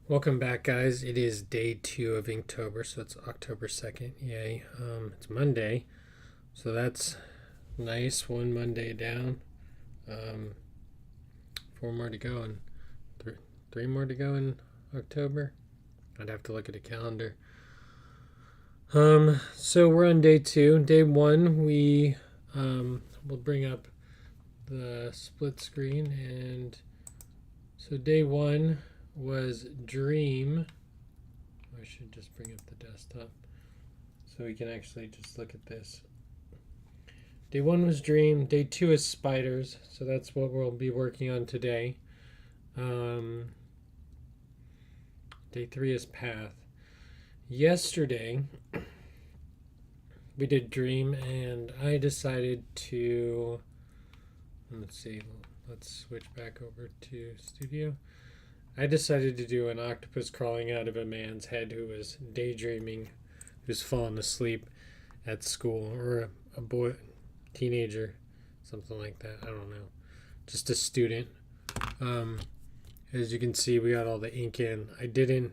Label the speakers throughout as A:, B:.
A: Welcome back, guys. It is day 2 of Inktober, so it's October 2nd. Yay. It's Monday, so that's nice. One Monday down. Um, 4 more to go, and three more to go in October. I'd have to look at a calendar. So we're on day 2. Day 1, we will bring up the split screen, and so day 1 was Dream. I should just bring up the desktop so we can actually just look at this. Day 1 was Dream. Day 2 is Spiders, so that's what we'll be working on today. Day 3 is Path. Yesterday we did Dream, and I decided to, let's switch back over to Studio. I decided to do an octopus crawling out of a man's head who was daydreaming, who's fallen asleep at school, or a boy, teenager, something like that. I don't know. Just a student. As you can see, we got all the ink in. I didn't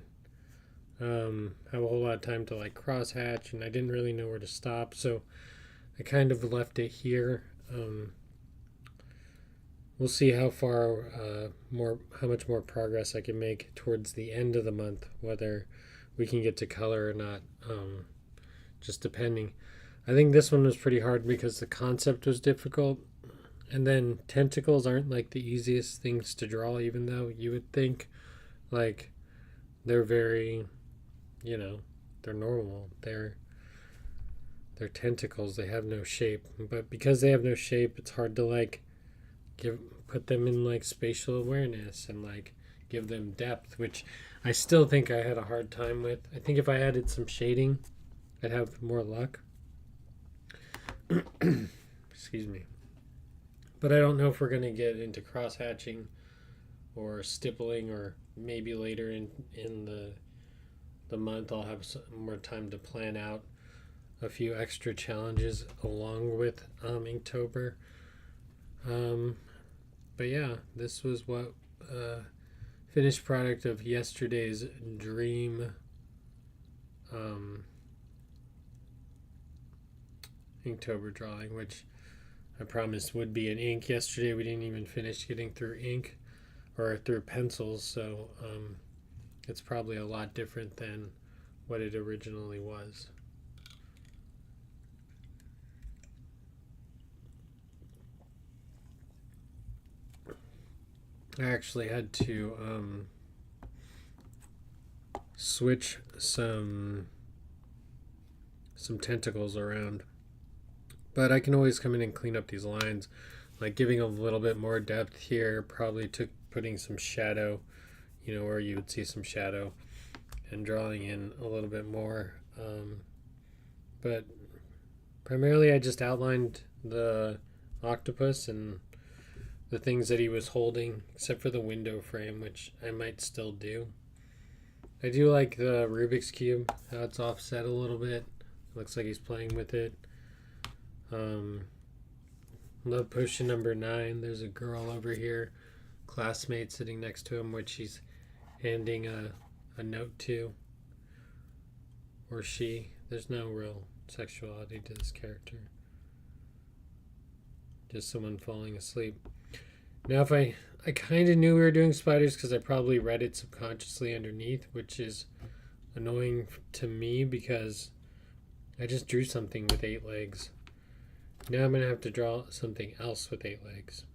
A: have a whole lot of time to like cross hatch, and I didn't really know where to stop, so I kind of left it here. We'll see how how much more progress I can make towards the end of the month, whether we can get to color or not, just depending. I think this one was pretty hard because the concept was difficult, and then tentacles aren't like the easiest things to draw, even though you would think like they're very, they're normal. They're tentacles. They have no shape, but because they have no shape, it's hard to like put them in like spatial awareness and like give them depth, which I still think I had a hard time with. I think if I added some shading, I'd have more luck. Excuse me. But I don't know if we're going to get into cross hatching or stippling, or maybe later in the month I'll have some more time to plan out a few extra challenges along with Inktober. But yeah, this was what finished product of yesterday's Dream Inktober drawing, which I promised would be in ink. Yesterday we didn't even finish getting through ink or through pencils, so it's probably a lot different than what it originally was. I actually had to switch some tentacles around, but I can always come in and clean up these lines, like giving a little bit more depth here. Probably took putting some shadow, where you would see some shadow, and drawing in a little bit more. But primarily I just outlined the octopus and the things that he was holding, except for the window frame, which I might still do. I do like the Rubik's Cube, how it's offset a little bit. Looks like he's playing with it. Love potion number 9. There's a girl over here, classmate sitting next to him, which he's handing a note to. Or she. There's no real sexuality to this character. Just someone falling asleep. Now, if I kind of knew we were doing spiders because I probably read it subconsciously underneath, which is annoying to me because I just drew something with 8 legs. Now I'm going to have to draw something else with 8 legs.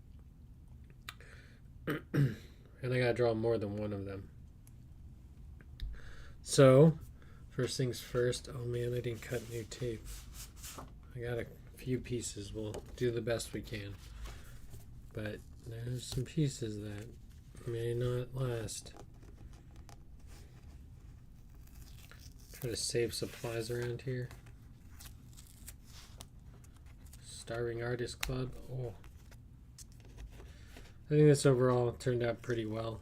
A: And I got to draw more than one of them. So, first things first. Oh man, I didn't cut new tape. I got a few pieces. We'll do the best we can. But there's some pieces that may not last. Try to save supplies around here. Starving Artist Club. Oh, I think this overall turned out pretty well.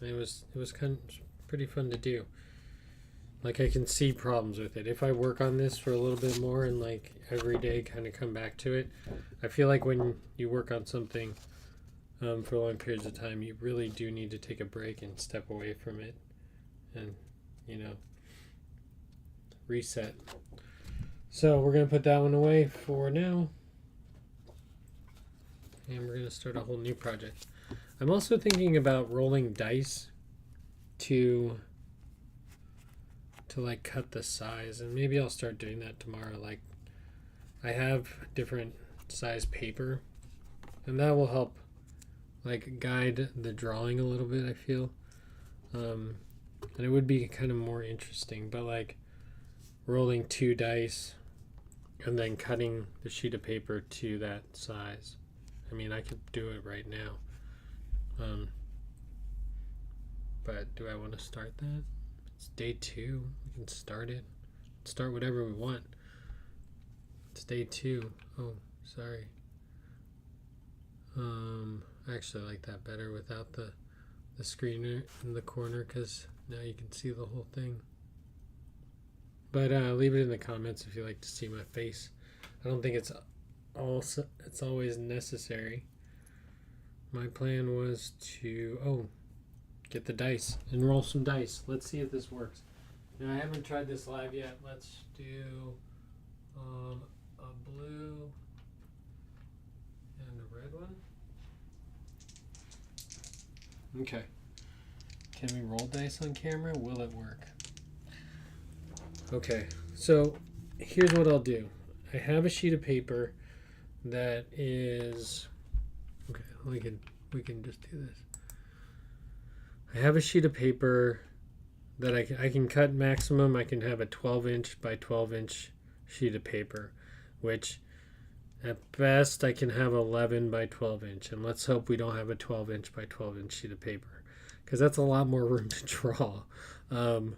A: It was kind of pretty fun to do. Like, I can see problems with it. If I work on this for a little bit more and like every day kind of come back to it, I feel like when you work on something for long periods of time, you really do need to take a break and step away from it and, reset. So we're going to put that one away for now. And we're going to start a whole new project. I'm also thinking about rolling dice to like cut the size, and maybe I'll start doing that tomorrow. Like, I have different size paper, and that will help like guide the drawing a little bit, I feel. And it would be kind of more interesting, but like rolling 2 dice and then cutting the sheet of paper to that size. I mean, I could do it right now. But do I want to start that? It's day 2. We can start it. Start whatever we want. It's day 2. Oh, sorry. I actually like that better without the screen in the corner, because now you can see the whole thing. But leave it in the comments if you like to see my face. I don't think it's always necessary. My plan was to get the dice and roll some dice. Let's see if this works. Now, I haven't tried this live yet. Let's do a blue and a red one. Okay. Can we roll dice on camera? Will it work? Okay, so here's what I'll do. I have a sheet of paper that is... Okay, we can just do this. I have a sheet of paper that I can cut maximum. I can have a 12-inch by 12-inch sheet of paper, which at best I can have 11 by 12-inch. And let's hope we don't have a 12-inch by 12-inch sheet of paper, because that's a lot more room to draw. And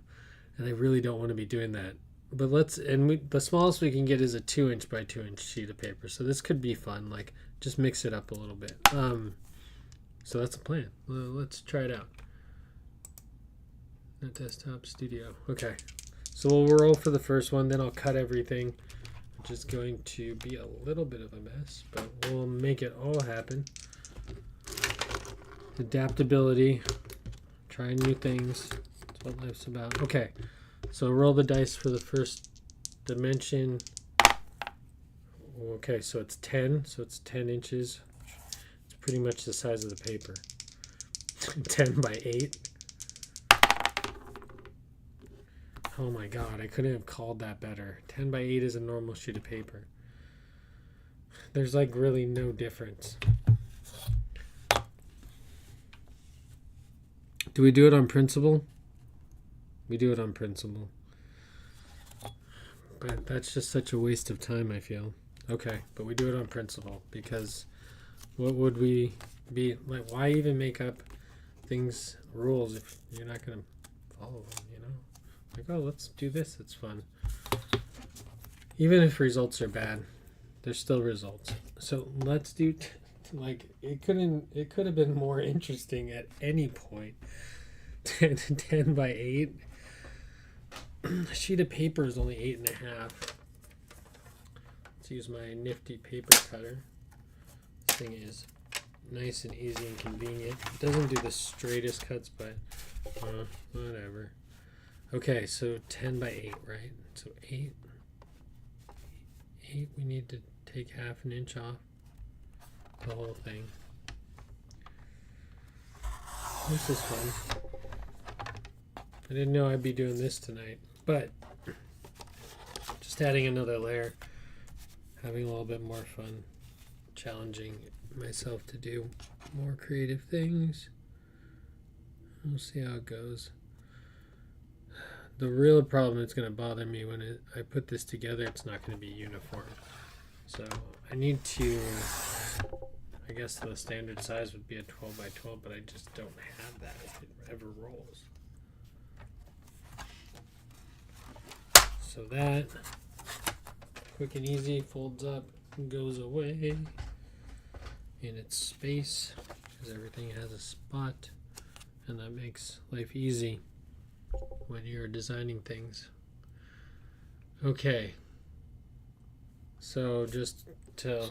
A: I really don't want to be doing that. But the smallest we can get is a 2-inch by 2-inch sheet of paper. So this could be fun, like just mix it up a little bit. So that's the plan. Let's try it out. Not desktop, studio. Okay, so we'll roll for the first one, then I'll cut everything, which is going to be a little bit of a mess, but we'll make it all happen. Adaptability, trying new things, that's what life's about. Okay, so roll the dice for the first dimension. Okay, so it's 10, so it's 10 inches. It's pretty much the size of the paper. 10 by 8. Oh my god, I couldn't have called that better. 10 by 8 is a normal sheet of paper. There's like really no difference. Do we do it on principle? We do it on principle. But that's just such a waste of time, I feel. Okay, but we do it on principle, because what would we be like? Why even make up rules if you're not going to follow them, Like, oh, let's do this, it's fun. Even if results are bad, they're still results. So let's do it could have been more interesting at any point. 10 by 8. A sheet of paper is only 8.5. Let's use my nifty paper cutter. This thing is nice and easy and convenient. It doesn't do the straightest cuts, but whatever. Okay, so 10 by 8, right? So 8, we need to take half an inch off the whole thing. This is fun. I didn't know I'd be doing this tonight, but just adding another layer, having a little bit more fun, challenging myself to do more creative things. We'll see how it goes. The real problem that's going to bother me when I put this together, it's not going to be uniform. So I need to, I guess the standard size would be a 12 by 12, but I just don't have that if it ever rolls. So that, quick and easy, folds up and goes away in its space, because everything has a spot, and that makes life easy when you're designing things. Okay, so just to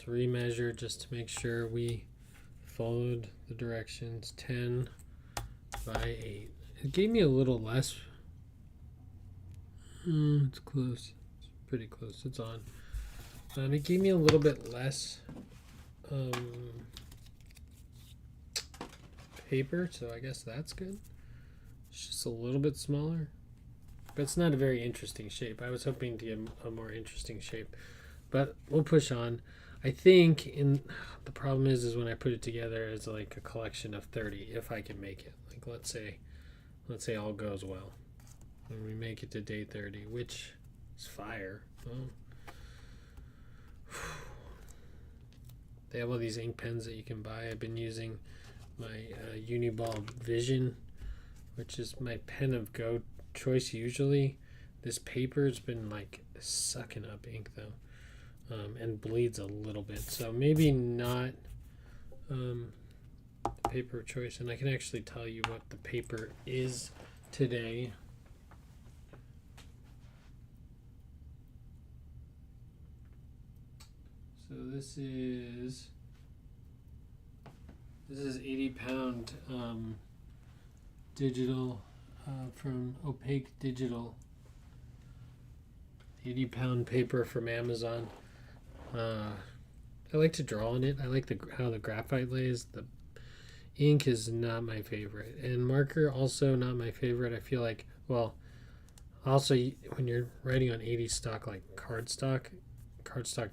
A: Let's remeasure just to make sure we followed the directions. 10 by 8. It gave me a little less. It's close. It's pretty close. It's on. It gave me a little bit less paper, so I guess that's good. It's just a little bit smaller, but it's not a very interesting shape. I was hoping to get a more interesting shape, but we'll push on. I think the problem is when I put it together as like a collection of 30, if I can make it. Like let's say all goes well, and we make it to day 30, which is fire. Oh. They have all these ink pens that you can buy. I've been using my Uniball Vision, which is my pen of choice usually. This paper's been like sucking up ink though, and bleeds a little bit. So maybe not the paper of choice. And I can actually tell you what the paper is today. So this is 80-pound digital from Opaque Digital. 80-pound paper from Amazon. I like to draw on it. I like how the graphite lays. The ink is not my favorite, and marker also not my favorite. I feel like, well, also when you're writing on 80 stock like cardstock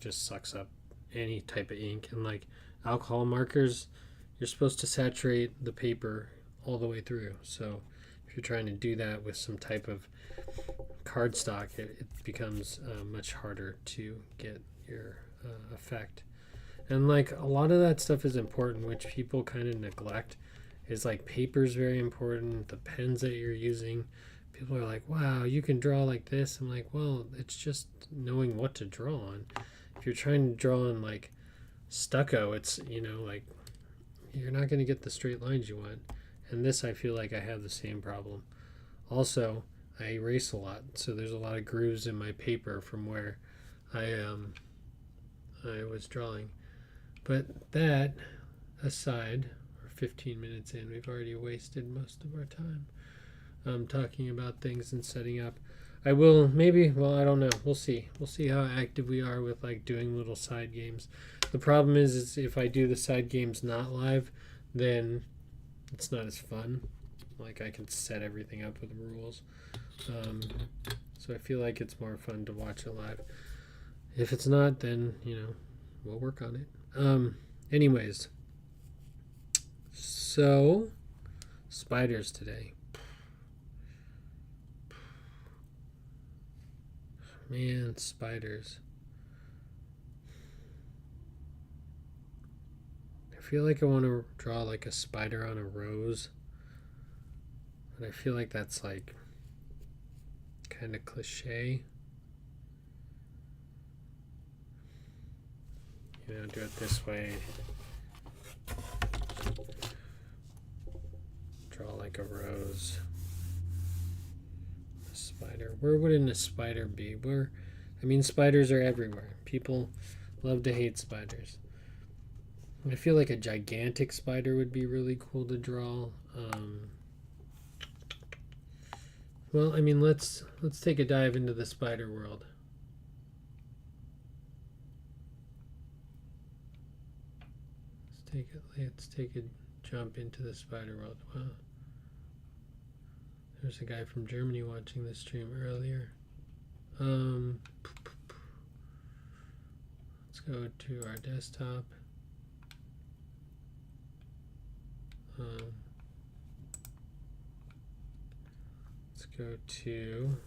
A: just sucks up any type of ink, and like alcohol markers, you're supposed to saturate the paper all the way through. So if you're trying to do that with some type of cardstock, it becomes much harder to get your effect. And like a lot of that stuff is important, which people kind of neglect. Is like paper's very important, the pens that you're using. People are like, wow, you can draw like this. I'm like, well, it's just knowing what to draw on. If you're trying to draw on like stucco, it's, like you're not going to get the straight lines you want. And this, I feel like I have the same problem. Also, I erase a lot, so there's a lot of grooves in my paper from where I was drawing. But that aside, we're 15 minutes in. We've already wasted most of our time talking about things and setting up. I will maybe, well, I don't know. We'll see. We'll see how active we are with like doing little side games. The problem is if I do the side games not live, then it's not as fun. Like I can set everything up with rules. So I feel like it's more fun to watch it live. If it's not, then, we'll work on it. Anyways, so spiders today. Man, spiders. I feel like I want to draw like a spider on a rose. But I feel like that's like kind of cliche. Do it this way. Draw like a rose. A spider. Where wouldn't a spider be? Spiders are everywhere. People love to hate spiders. I feel like a gigantic spider would be really cool to draw. Well, let's take a dive into the spider world. Let's take a jump into the spider world. Wow. There's a guy from Germany watching this stream earlier. Let's go to our desktop. Let's go to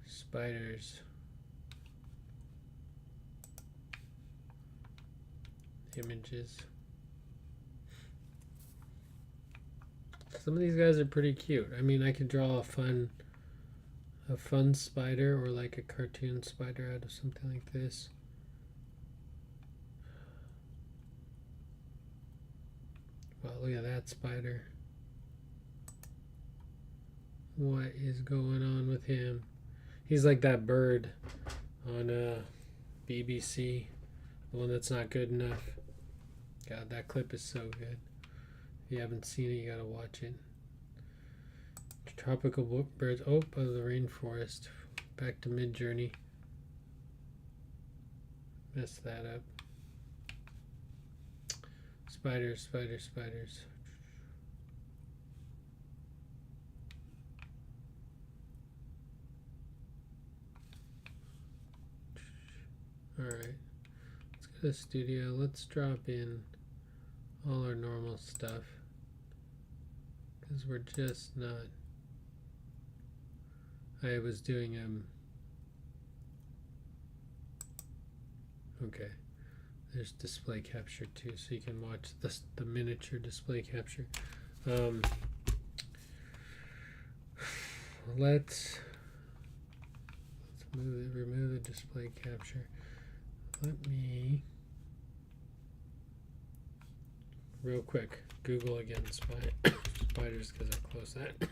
A: spiders. Images. Some of these guys are pretty cute. I could draw a fun spider or like a cartoon spider out of something like this. Wow, look at that spider. What is going on with him? He's like that bird on BBC, the one that's not good enough. God, that clip is so good. If you haven't seen it, you gotta watch it. Tropical birds. Oh, of the rainforest. Back to Mid-Journey. Messed that up. Spiders, spiders, spiders. Alright. Let's go to the studio. Let's drop in all our normal stuff. Because we're just not. I was doing okay. There's display capture too, so you can watch the miniature display capture. Let's remove the display capture. Let me real quick Google again spiders because I closed that.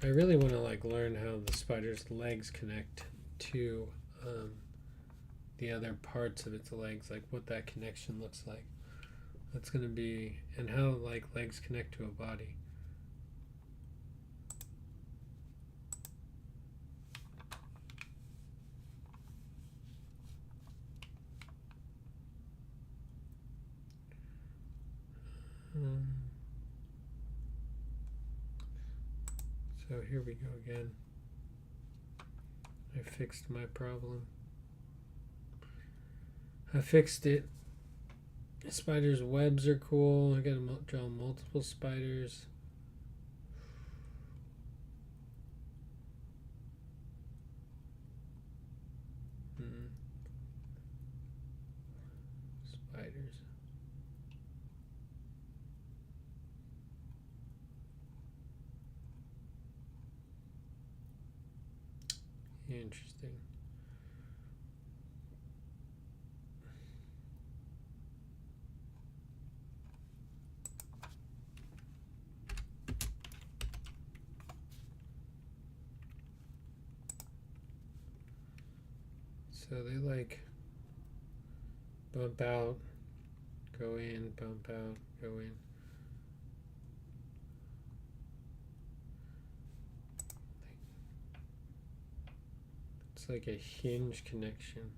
A: I really want to like learn how the spider's legs connect to the other parts of its legs, like what that connection looks like. That's going to be, and how like legs connect to a body. So here we go again. I fixed my problem. I fixed it. Spiders' webs are cool. I gotta draw multiple spiders. Spiders. Interesting. So they like bump out, go in, bump out, go in. It's like a hinge connection.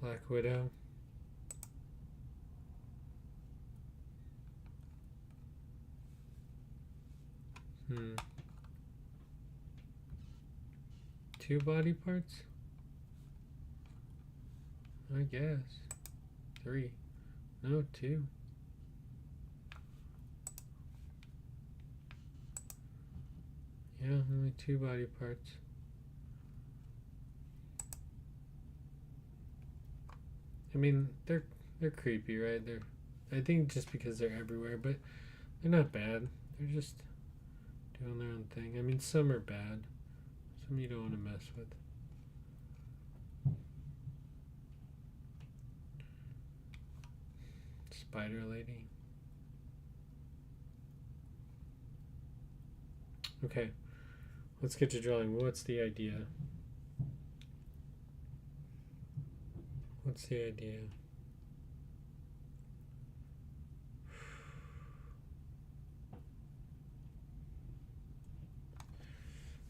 A: Black Widow. Two body parts? I guess. Three. No, two. Yeah, only two body parts. I mean, they're creepy, right? I think just because they're everywhere, but they're not bad. They're just doing their own thing. I mean, some are bad. Some you don't want to mess with. Spider lady. Okay, let's get to drawing. What's the idea? What's the idea?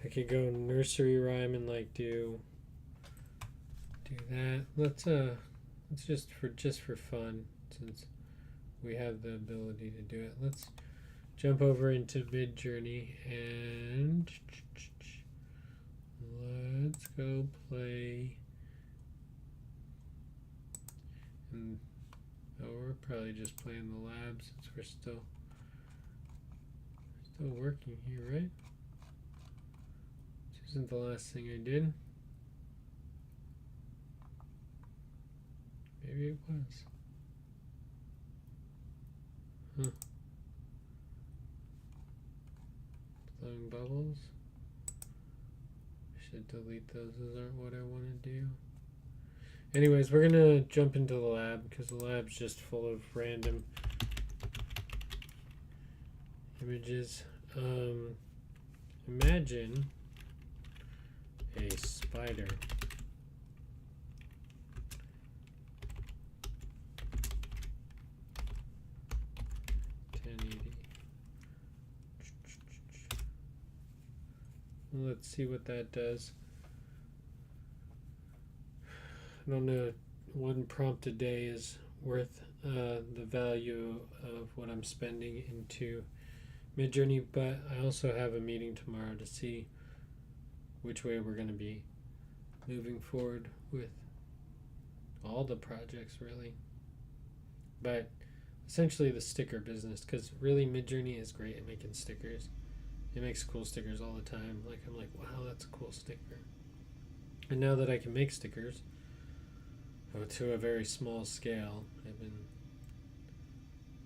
A: I could go nursery rhyme and like do that. Let's just for fun, since we have the ability to do it. Let's jump over into Mid-Journey and let's go play. And we're probably just playing the lab since we're still working here, right? This isn't the last thing I did. Maybe it was. Blowing bubbles. Should delete those. Those aren't what I want to do. Anyways, we're gonna jump into the lab because the lab's just full of random images. Imagine a spider. Let's see what that does. I don't know, one prompt a day is worth the value of what I'm spending into Midjourney, but I also have a meeting tomorrow to see which way we're going to be moving forward with all the projects, really. But essentially the sticker business, because really Midjourney is great at making stickers. It makes cool stickers all the time. Like, I'm like, wow, that's a cool sticker. And now that I can make stickers to a very small scale, I've been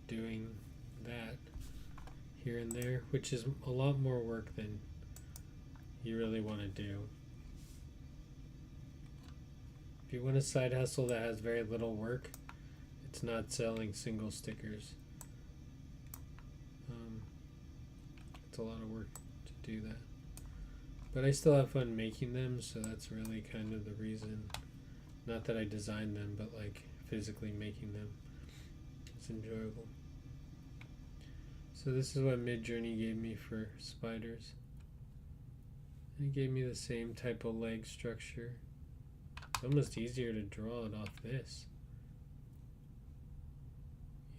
A: doing that here and there, which is a lot more work than you really want to do. If you want a side hustle that has very little work, it's not selling single stickers. It's a lot of work to do that. But I still have fun making them, so that's really kind of the reason. Not that I designed them, but like physically making them. It's enjoyable. So this is what Midjourney gave me for spiders. It gave me the same type of leg structure. It's almost easier to draw it off this.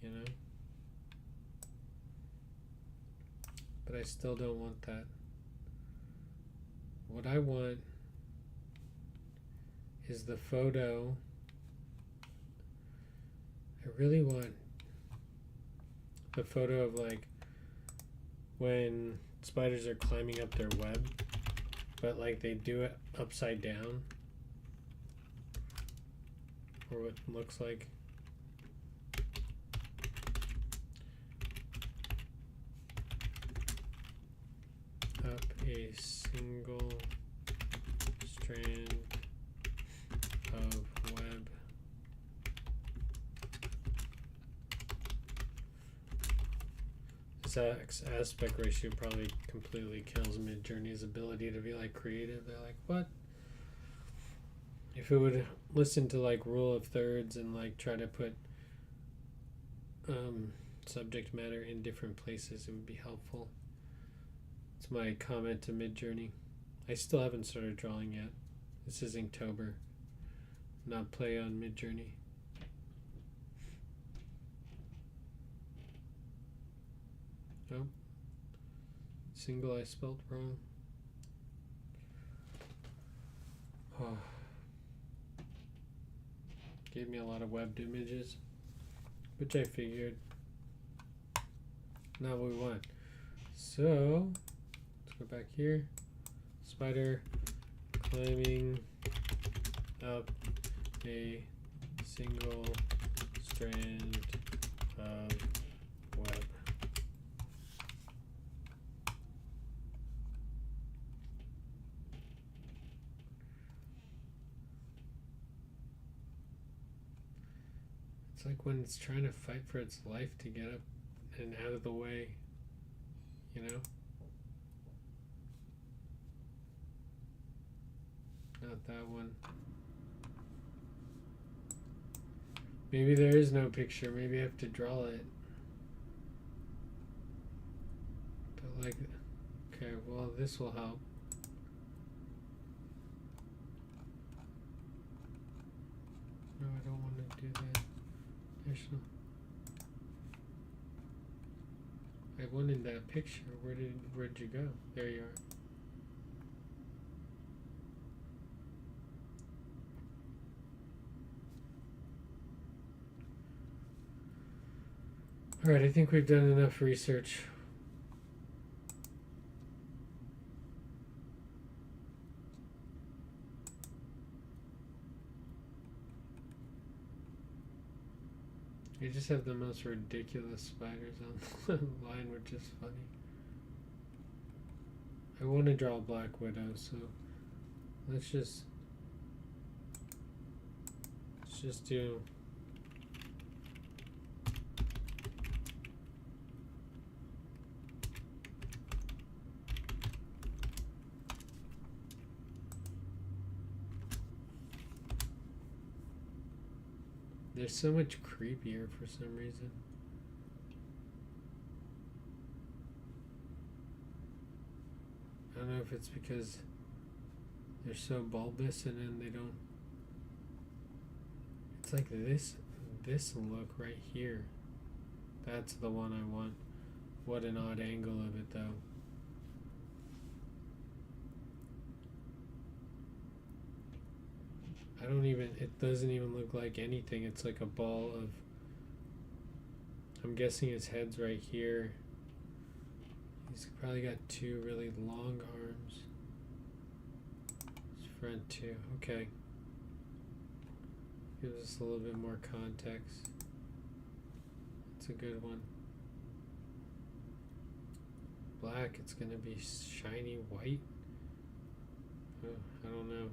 A: You know? But I still don't want that. What I want is the photo. I really want the photo of like when spiders are climbing up their web, but like they do it upside down, or what looks like. Up a single strand of web. This aspect ratio probably completely kills Midjourney's ability to be like creative. They're like, what? If it would listen to like rule of thirds and like try to put subject matter in different places, it would be helpful. It's my comment to Midjourney. I still haven't started drawing yet. This is Inktober, not play on Midjourney. Oh, single I spelled wrong. Oh. Gave me a lot of webbed images, which I figured not what we want. So let's go back here. Spider climbing up a single strand of web. It's like when it's trying to fight for its life to get up and out of the way, you know? Not that one. Maybe there is no picture. Maybe I have to draw it. But like, okay, well, this will help. No, I don't want to do that. I wanted that picture. Where'd you go? There you are. All right, I think we've done enough research. You just have the most ridiculous spiders on the line, which is funny. I want to draw a Black Widow, so let's just do. They're so much creepier for some reason. I don't know if it's because they're so bulbous and then they don't. It's like this look right here. That's the one I want. What an odd angle of it though. It doesn't even look like anything. It's like a ball of, I'm guessing his head's right here. He's probably got two really long arms. His front too. Okay. Gives us a little bit more context. It's a good one. Black, it's gonna be shiny white. Oh, I don't know.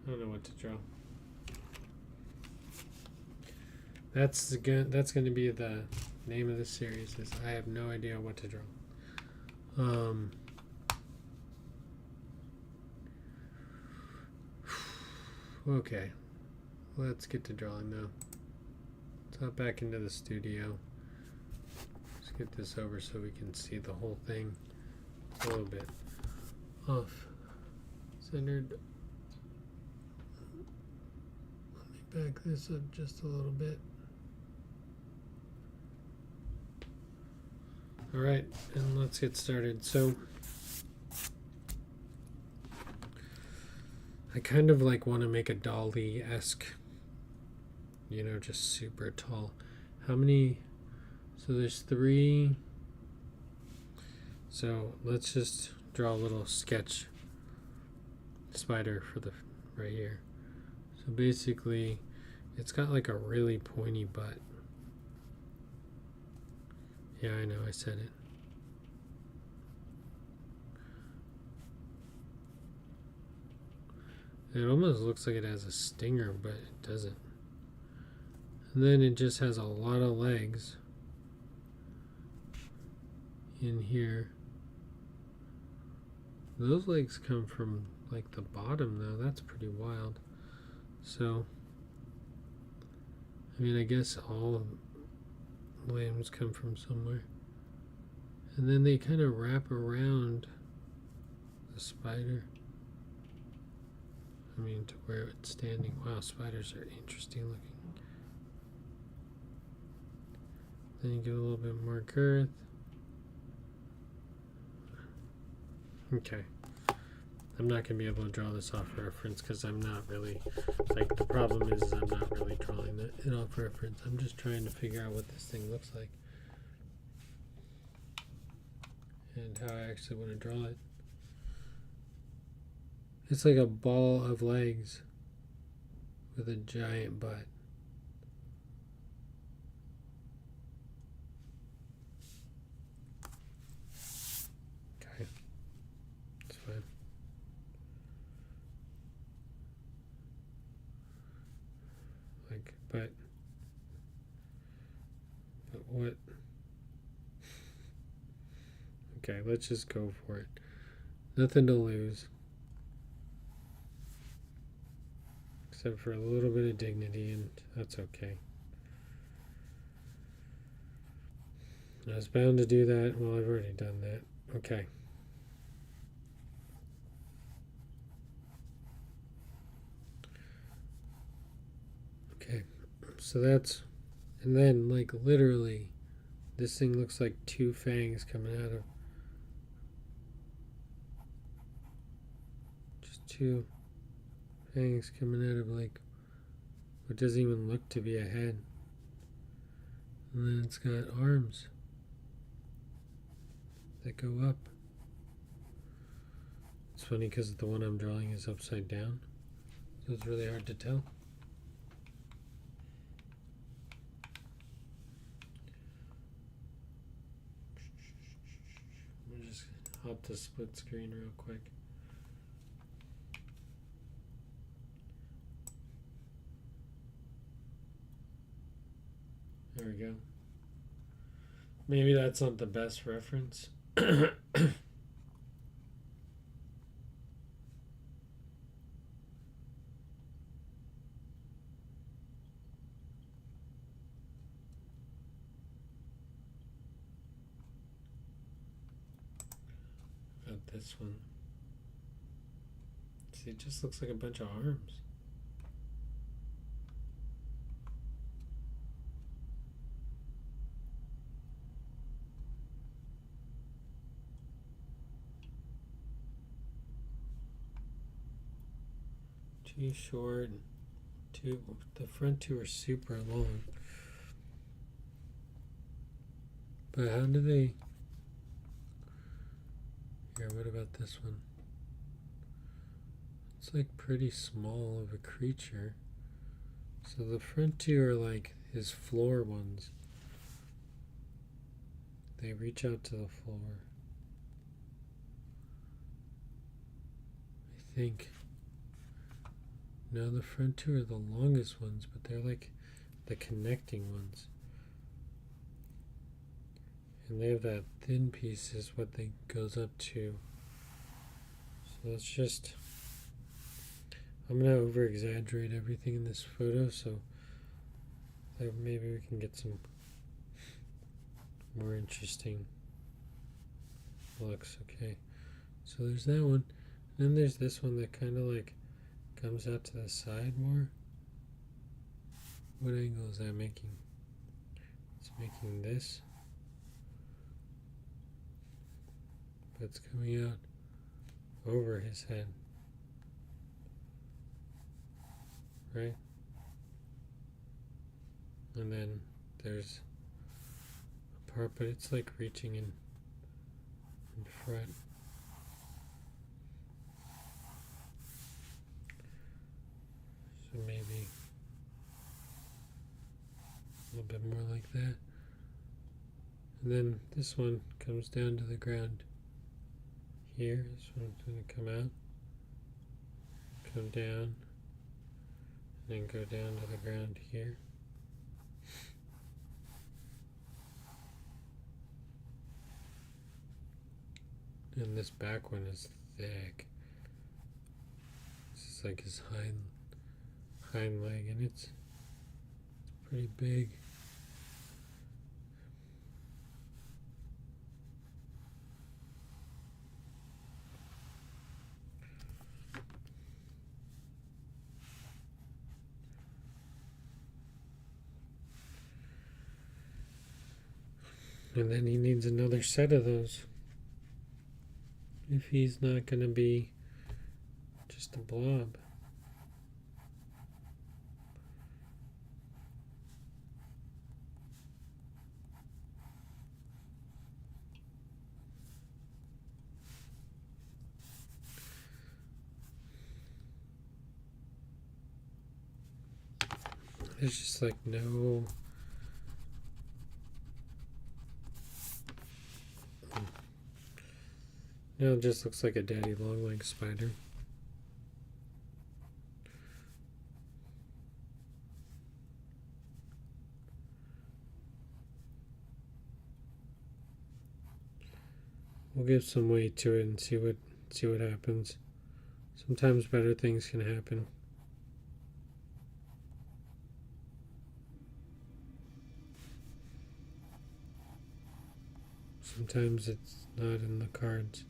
A: I don't know what to draw. That's going to be the name of the series. Is I have no idea what to draw. Okay, let's get to drawing now. Let's hop back into the studio. Let's get this over so we can see the whole thing a little bit off centered. Back this up just a little bit. All right, and let's get started. So I kind of like want to make a Dali-esque, you know, just super tall. How many? So there's 3. So let's just draw a little sketch spider for the right here. So basically, it's got like a really pointy butt. Yeah, I know, I said it. It almost looks like it has a stinger, but it doesn't. And then it just has a lot of legs in here. Those legs come from like the bottom though. That's pretty wild. So, I mean, I guess all limbs come from somewhere. And then they kind of wrap around the spider. I mean, to where it's standing. Wow, spiders are interesting looking. Then you give a little bit more girth. Okay. I'm not going to be able to draw this off reference because I'm not really, like, the problem is I'm not really drawing it off reference. I'm just trying to figure out what this thing looks like and how I actually want to draw it. It's like a ball of legs with a giant butt. Okay, that's fine. Like, but what? Okay, let's just go for it. Nothing to lose. Except for a little bit of dignity, and that's okay. I was bound to do that. Well, I've already done that. Okay. Okay, so that's, and then like literally, this thing looks like 2 fangs coming out of, just 2 fangs coming out of like what doesn't even look to be a head. And then it's got arms that go up. It's funny because the one I'm drawing is upside down, so it's really hard to tell. I'll have to split screen real quick. There we go. Maybe that's not the best reference. Got this one. See, it just looks like a bunch of arms. Too short. The front two are super long. But how do they... Here, what about this one? It's like pretty small of a creature. So the front two are like his floor ones. They reach out to the floor. I think. No, the front two are the longest ones, but they're like the connecting ones. And they have that thin piece is what they goes up to. So let's just... I'm going to over exaggerate everything in this photo so that maybe we can get some more interesting looks. Okay, so there's that one. And then there's this one that kind of like comes out to the side more. What angle is that making? It's making this. But it's coming out over his head. Right? And then there's a part, but it's like reaching in front. So maybe a little bit more like that. And then this one comes down to the ground here. This one's going to come out, come down, and then go down to the ground here. And this back one is thick. This is like his hind leg, and it's pretty big. And then he needs another set of those if he's not going to be just a blob. There's just like no... No, it just looks like a daddy long-legged spider. We'll give some weight to it and see what happens. Sometimes better things can happen. Sometimes it's not in the cards.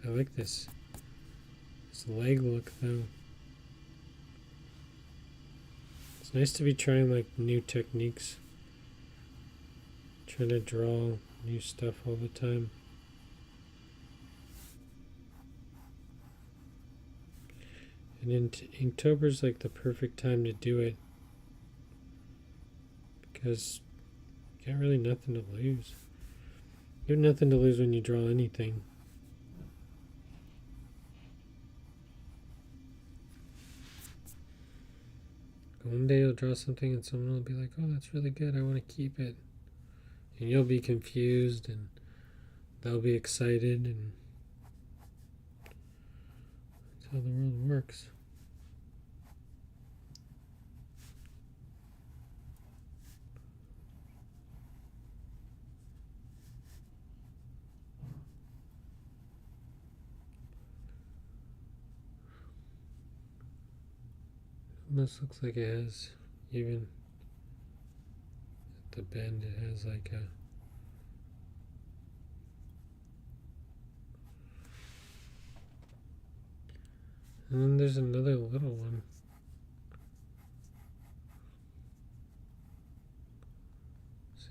A: I like this leg look though. It's nice to be trying like new techniques. Trying to draw new stuff all the time. And Inktober's like the perfect time to do it because you got really nothing to lose. You have nothing to lose when you draw anything. One day you'll draw something and someone will be like, oh, that's really good, I want to keep it. And you'll be confused and they'll be excited, and that's how the world works. This looks like it has, even at the bend, it has like a and then there's another little one.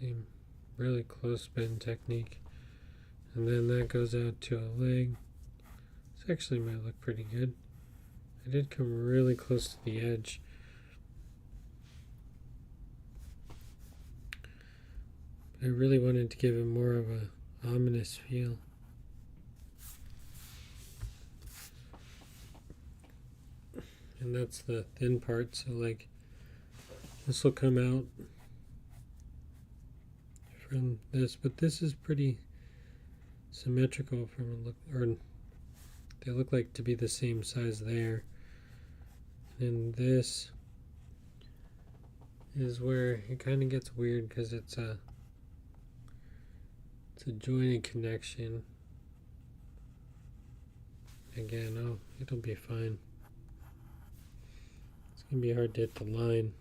A: Same really close bend technique. And then that goes out to a leg. This actually might look pretty good. I did come really close to the edge. I really wanted to give it more of a ominous feel. And that's the thin part, so like this will come out from this, but this is pretty symmetrical from a look, or they look like to be the same size there. And this is where it kind of gets weird because it's a jointed connection. Again, oh, it'll be fine. It's gonna be hard to hit the line.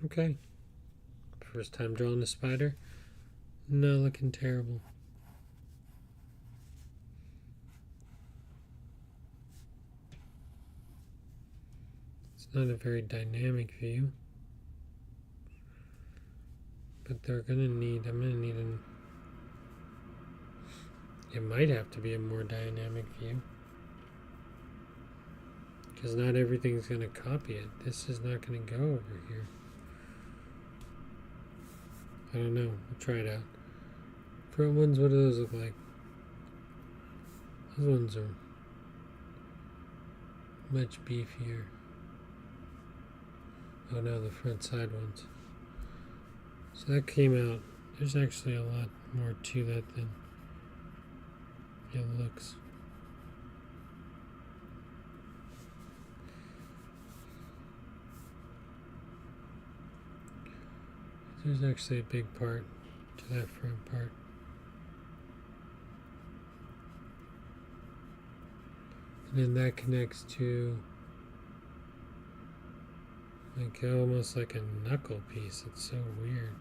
A: Okay. First time drawing a spider. Not looking terrible. It's not a very dynamic view. But I'm gonna need it might have to be a more dynamic view. Because not everything's gonna copy it. This is not gonna go over here. I don't know. We'll try it out. Front ones, what do those look like? Those ones are much beefier. Oh no, the front side ones. So that came out. There's actually a lot more to that than it looks. There's actually a big part to that front part. And then that connects to like almost like a knuckle piece. It's so weird.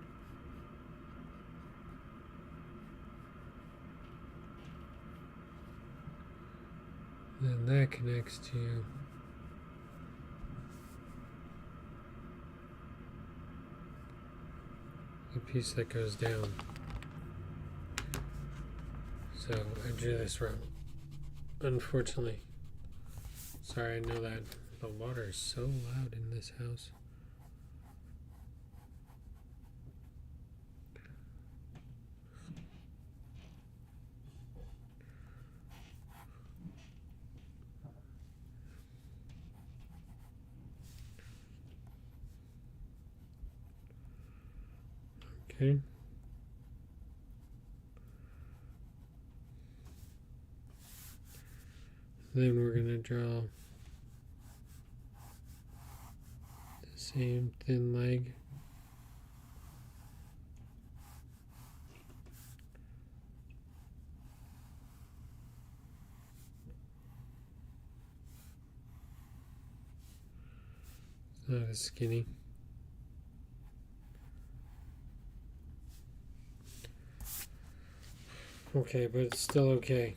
A: And then that connects to the piece that goes down. So I drew this wrong. Unfortunately. Sorry, I know that the water is so loud in this house. Okay. Then we're going to draw the same thin leg. It's not as skinny. Okay, but it's still okay.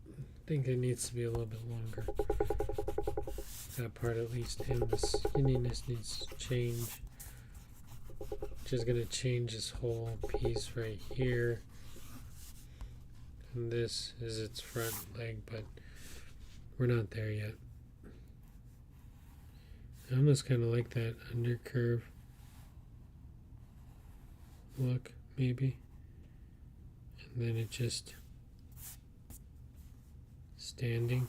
A: I think it needs to be a little bit longer. That part at least, and the skinniness needs to change. just going to change this whole piece right here. And this is its front leg, but we're not there yet. I almost kind of like that undercurve look, maybe. And then it just standing.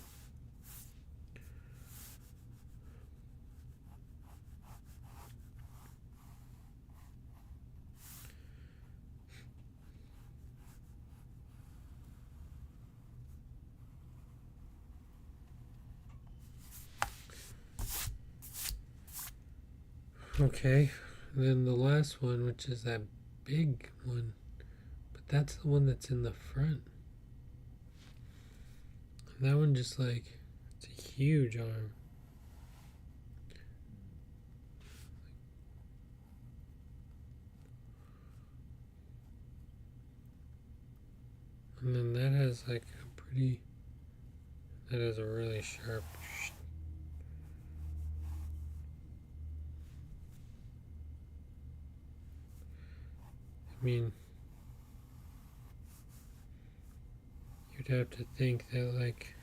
A: Okay, and then the last one, which is that big one, but that's the one that's in the front. And that one just like, it's a huge arm. And then that has like a pretty, that has a really sharp. I mean, you'd have to think that like,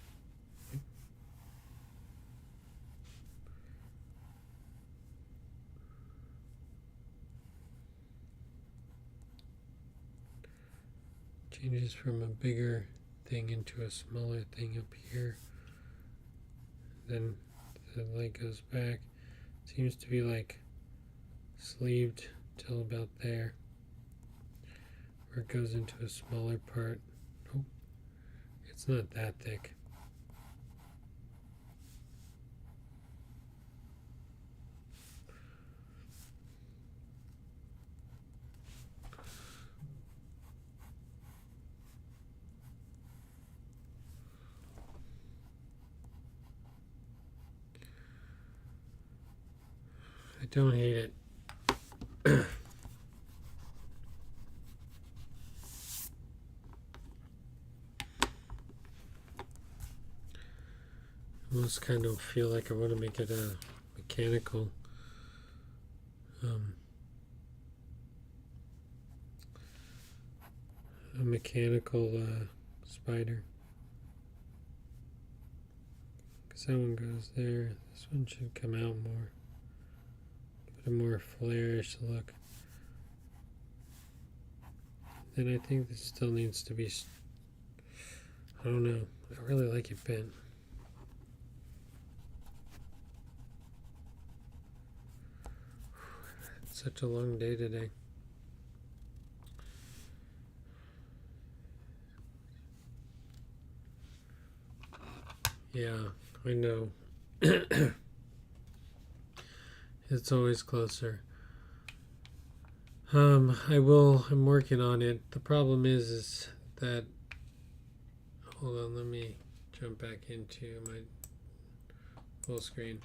A: changes from a bigger thing into a smaller thing up here. Then the leg goes back. Seems to be like sleeved till about there, where it goes into a smaller part. Nope, it's not that thick. I don't hate it. I almost kind of feel like I want to make it a mechanical spider, because that one goes there. This one should come out more, give it a more flare-ish look. Then I think this still needs to be, I don't know, I really like it bent. It's such a long day today. Yeah, I know. It's always closer. I'm working on it. The problem is that, hold on, let me jump back into my full screen.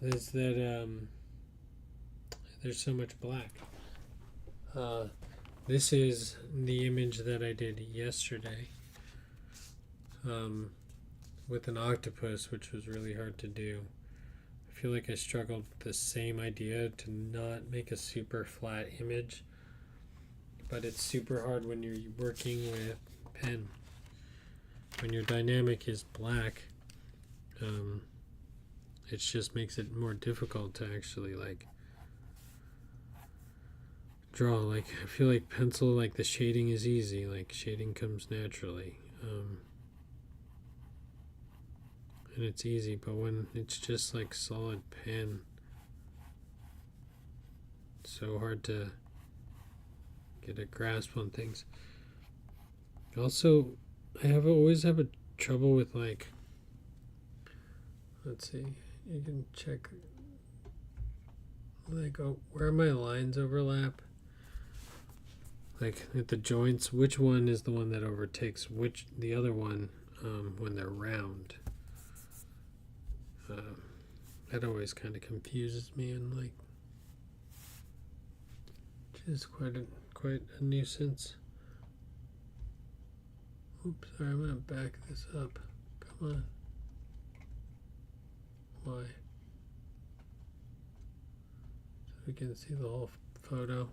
A: Is that, there's so much black. This is the image that I did yesterday. With an octopus, which was really hard to do. I feel like I struggled with the same idea to not make a super flat image, but it's super hard when you're working with pen. When your dynamic is black, it just makes it more difficult to actually like draw. Like I feel like pencil, like the shading is easy, like shading comes naturally. And it's easy, but when it's just like solid pen, it's so hard to get a grasp on things. Also, always have a trouble with like, let's see, you can check like where my lines overlap, like at the joints, which one is the one that overtakes the other one when they're round. That always kind of confuses me and like is quite a nuisance. Oops, sorry, I'm gonna back this up. Come on. Why? So we can see the whole photo.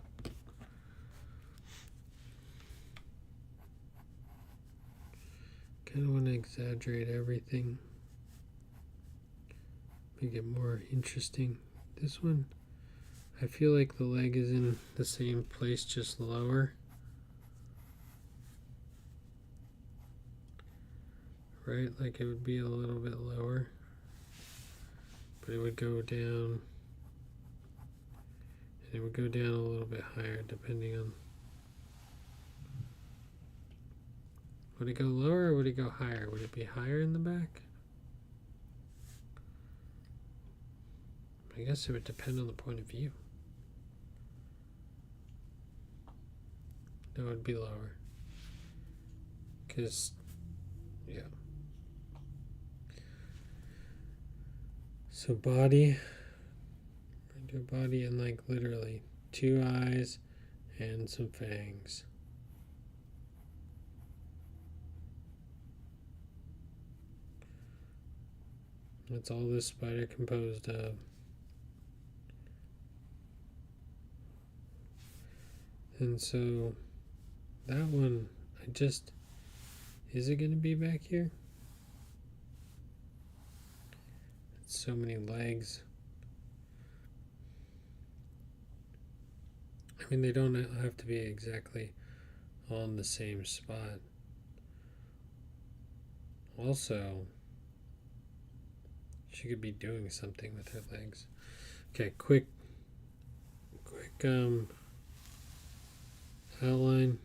A: Kind of want to exaggerate everything, make it more interesting. This one, I feel like the leg is in the same place, just lower. Right, like it would be a little bit lower, but it would go down, and it would go down a little bit higher depending on. Would it go lower or would it go higher? Would it be higher in the back? I guess it would depend on the point of view. No, it would be lower. Because, yeah. So body, I do body and like literally 2 eyes and some fangs. That's all this spider composed of. And so that one, is it going to be back here? So many legs. I mean, they don't have to be exactly on the same spot. Also, she could be doing something with her legs. Okay, quick outline.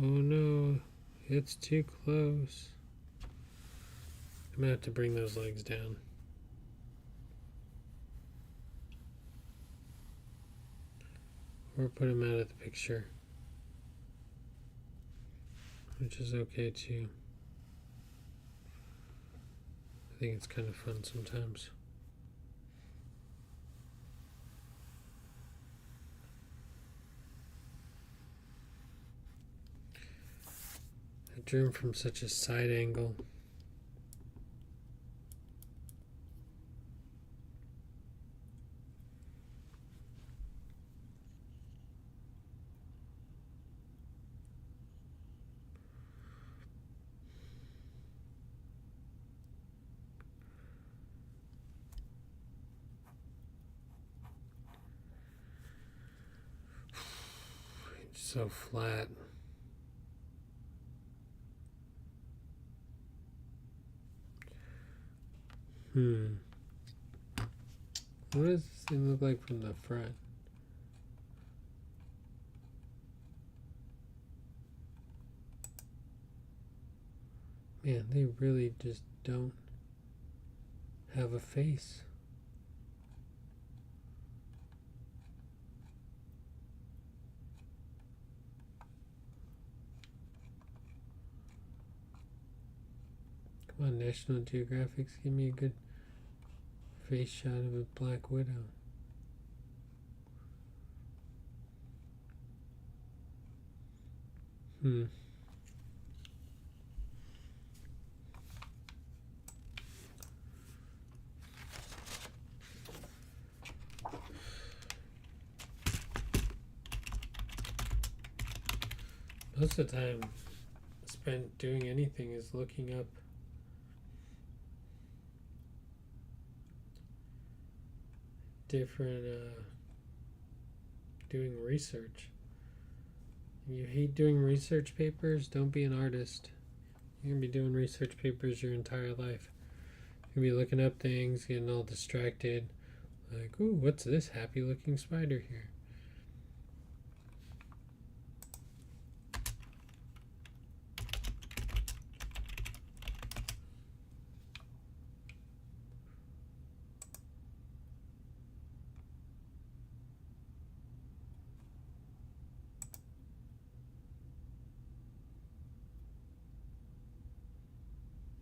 A: Oh no, it's too close. I'm gonna have to bring those legs down. Or put them out of the picture, which is okay too. I think it's kind of fun sometimes. I drew him from such a side angle. So flat. What does this thing look like from the front? Man, they really just don't have a face. Come on, National Geographic's give me a good face shot of a black widow. Most of the time spent doing anything is looking up different, doing research. If you hate doing research papers, don't be an artist. You're going to be doing research papers your entire life. You're going to be looking up things, getting all distracted. Like, ooh, what's this happy looking spider here?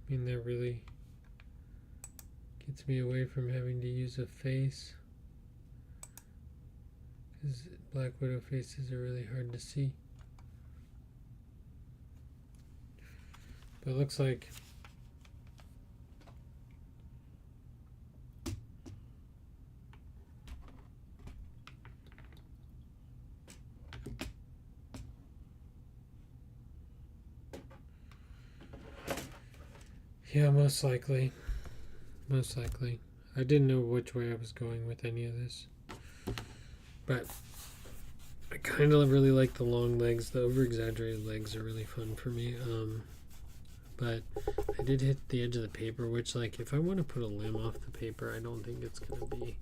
A: I mean, that really gets me away from having to use a face, because black widow faces are really hard to see. But it looks like Yeah, most likely. Most likely. I didn't know which way I was going with any of this. But I kind of really like the long legs. The over-exaggerated legs are really fun for me. But I did hit the edge of the paper, which, like, if I want to put a limb off the paper, I don't think it's going to be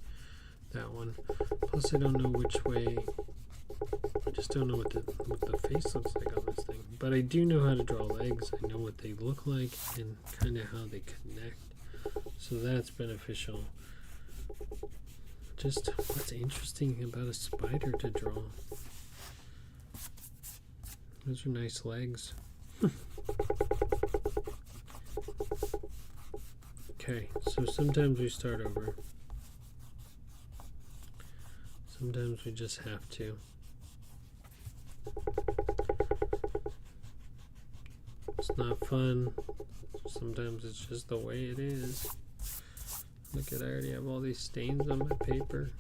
A: that one. Plus, I don't know which way. I just don't know what the face looks like on this thing. But I do know how to draw legs. I know what they look like and kind of how they connect. So that's beneficial. Just what's interesting about a spider to draw. Those are nice legs. Okay, so sometimes we start over. Sometimes we just have to. It's not fun. Sometimes it's just the way it is. Look at, I already have all these stains on my paper.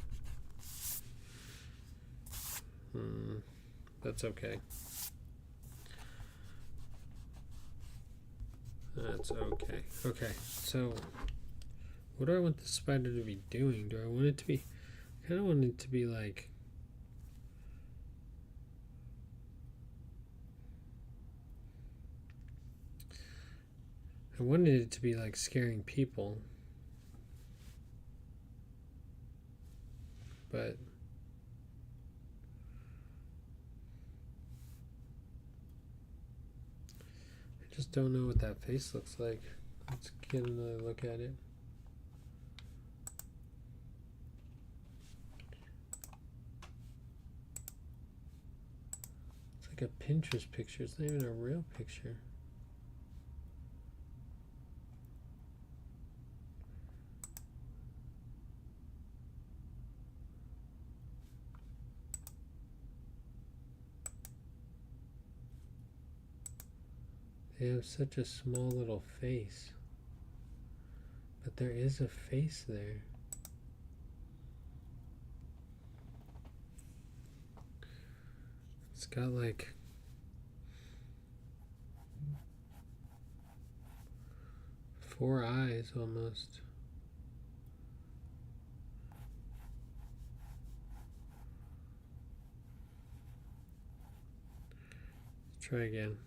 A: That's okay. That's okay. Okay, so what do I want the spider to be doing? Do I want it to be, I kind of want it to be like, I wanted it to be like scaring people. But I just don't know what that face looks like. Let's get another look at it. It's like a Pinterest picture. It's not even a real picture. They have such a small little face. But there is a face there. It's got like four eyes almost. Let's try again.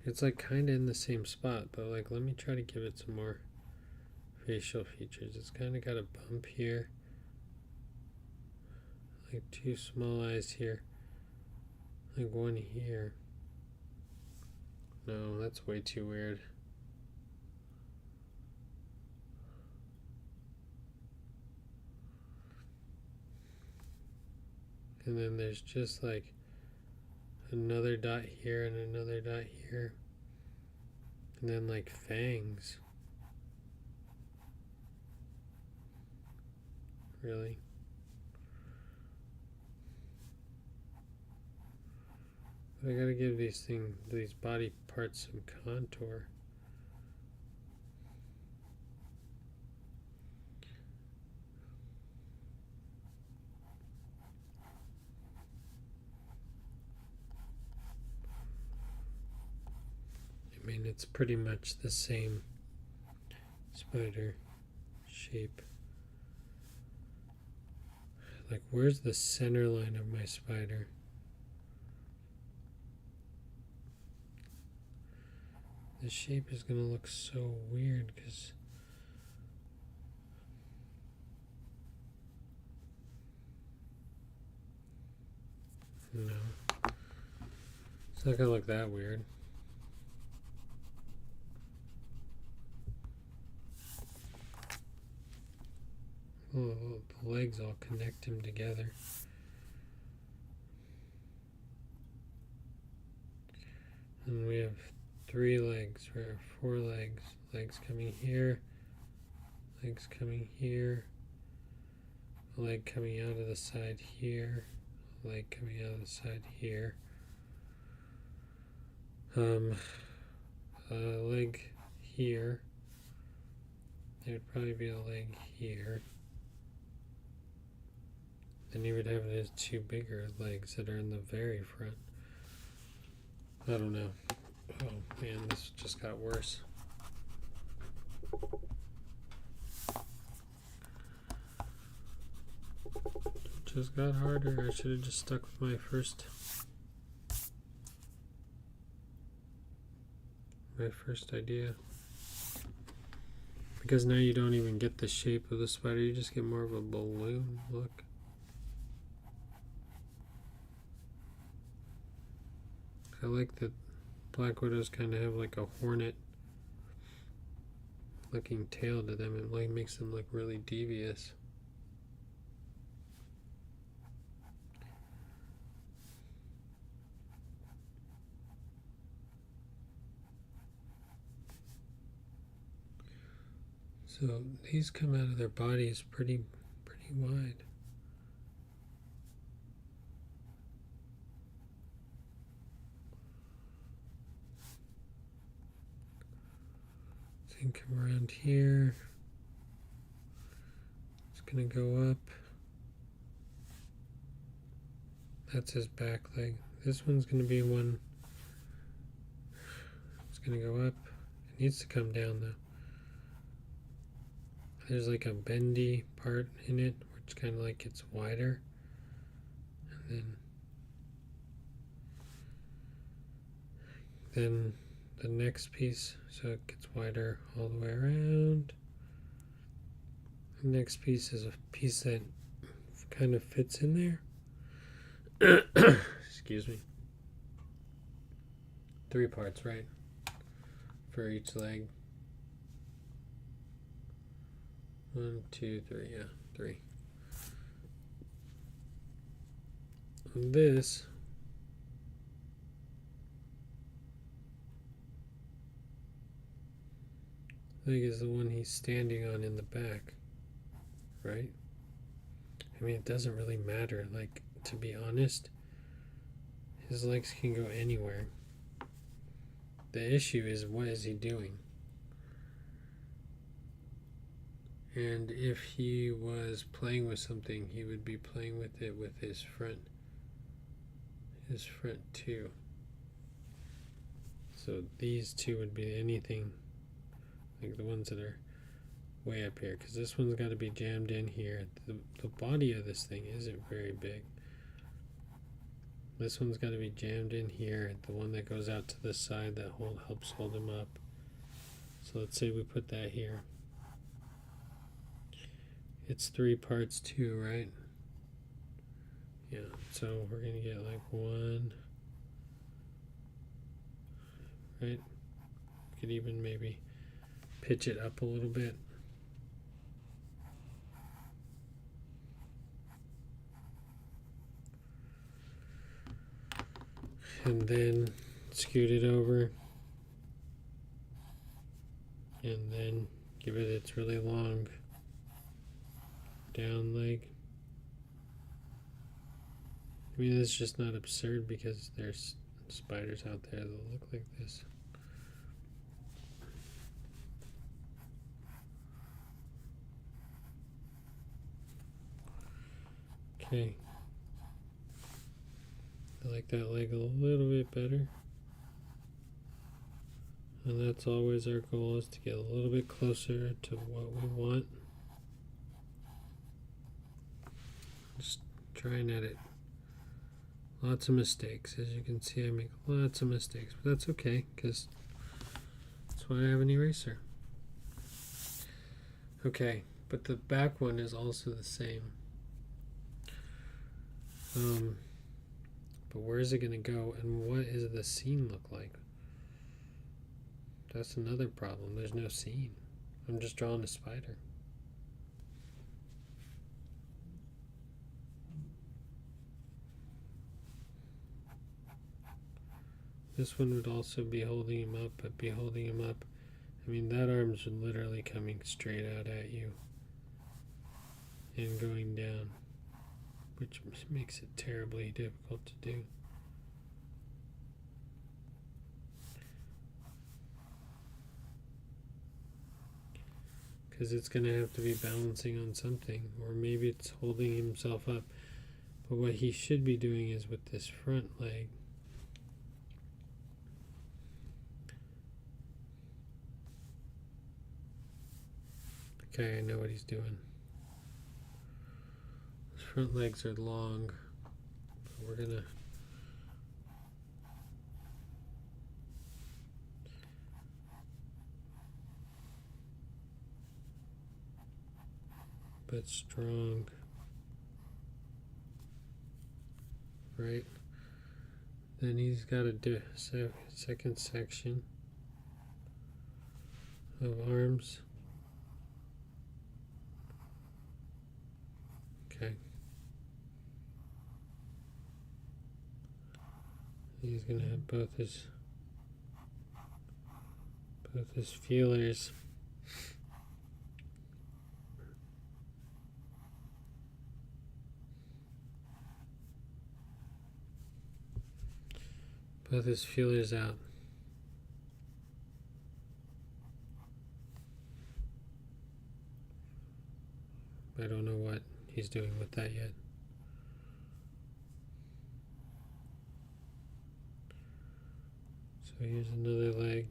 A: It's like kind of in the same spot, but like let me try to give it some more facial features. It's kind of got a bump here, like two small eyes here, like one here. No, that's way too weird. And then there's just like another dot here and another dot here. And then like fangs. Really? But I gotta give these body parts some contour. I mean, it's pretty much the same spider shape. Like, where's the center line of my spider? The shape is going to look so weird because no, it's not going to look that weird. Oh, the legs all connect him together. And we have 3 legs, or 4 legs. Legs coming here, legs coming here, a leg coming out of the side here, a leg coming out of the side here. A leg here. There would probably be a leg here. Then he would have his 2 bigger legs that are in the very front. I don't know. Oh man, this just got worse. It just got harder. I should have just stuck with my first idea. Because now you don't even get the shape of the spider, you just get more of a balloon look. I like that black widows kind of have like a hornet looking tail to them. It like makes them look really devious. So these come out of their bodies pretty wide. Then come around here. It's gonna go up. That's his back leg. This one's gonna be one. It's gonna go up. It needs to come down though. There's like a bendy part in it, which kind of like gets wider, and then the next piece, so it gets wider all the way around. The next piece is a piece that kind of fits in there. Excuse me. 3 parts, right? For each leg. 1, 2, 3, yeah, 3. And this leg is the one he's standing on in the back, right? I mean, it doesn't really matter. Like, to be honest, his legs can go anywhere. The issue is, what is he doing? And if he was playing with something, he would be playing with it with his front two. So these two would be anything, like the ones that are way up here, because this one's got to be jammed in here. The body of this thing isn't very big. This one's got to be jammed in here, the one that goes out to the side that helps hold him up. So let's say we put that here. It's 3 parts too, right? Yeah, so we're gonna get like 1, right? Could even maybe pitch it up a little bit. And then scoot it over. And then give it its really long down leg. I mean, it's just not absurd because there's spiders out there that look like this. Okay. I like that leg a little bit better. And that's always our goal, is to get a little bit closer to what we want. Just trying at it. Lots of mistakes. As you can see, I make lots of mistakes, but that's okay, because that's why I have an eraser. Okay, but the back one is also the same. But where is it going to go, and what does the scene look like? That's another problem. There's no scene. I'm just drawing a spider. This one would also be holding him up, but be holding him up. I mean, that arm's literally coming straight out at you and going down, which makes it terribly difficult to do. Because it's going to have to be balancing on something, or maybe it's holding himself up. But what he should be doing is with this front leg, Okay, I know what he's doing. His front legs are long. But we're gonna but strong. Right? Then he's got a second section of arms. Okay. He's gonna have both his feelers. Both his feelers out. I don't know what he's doing with that yet. So here's another leg.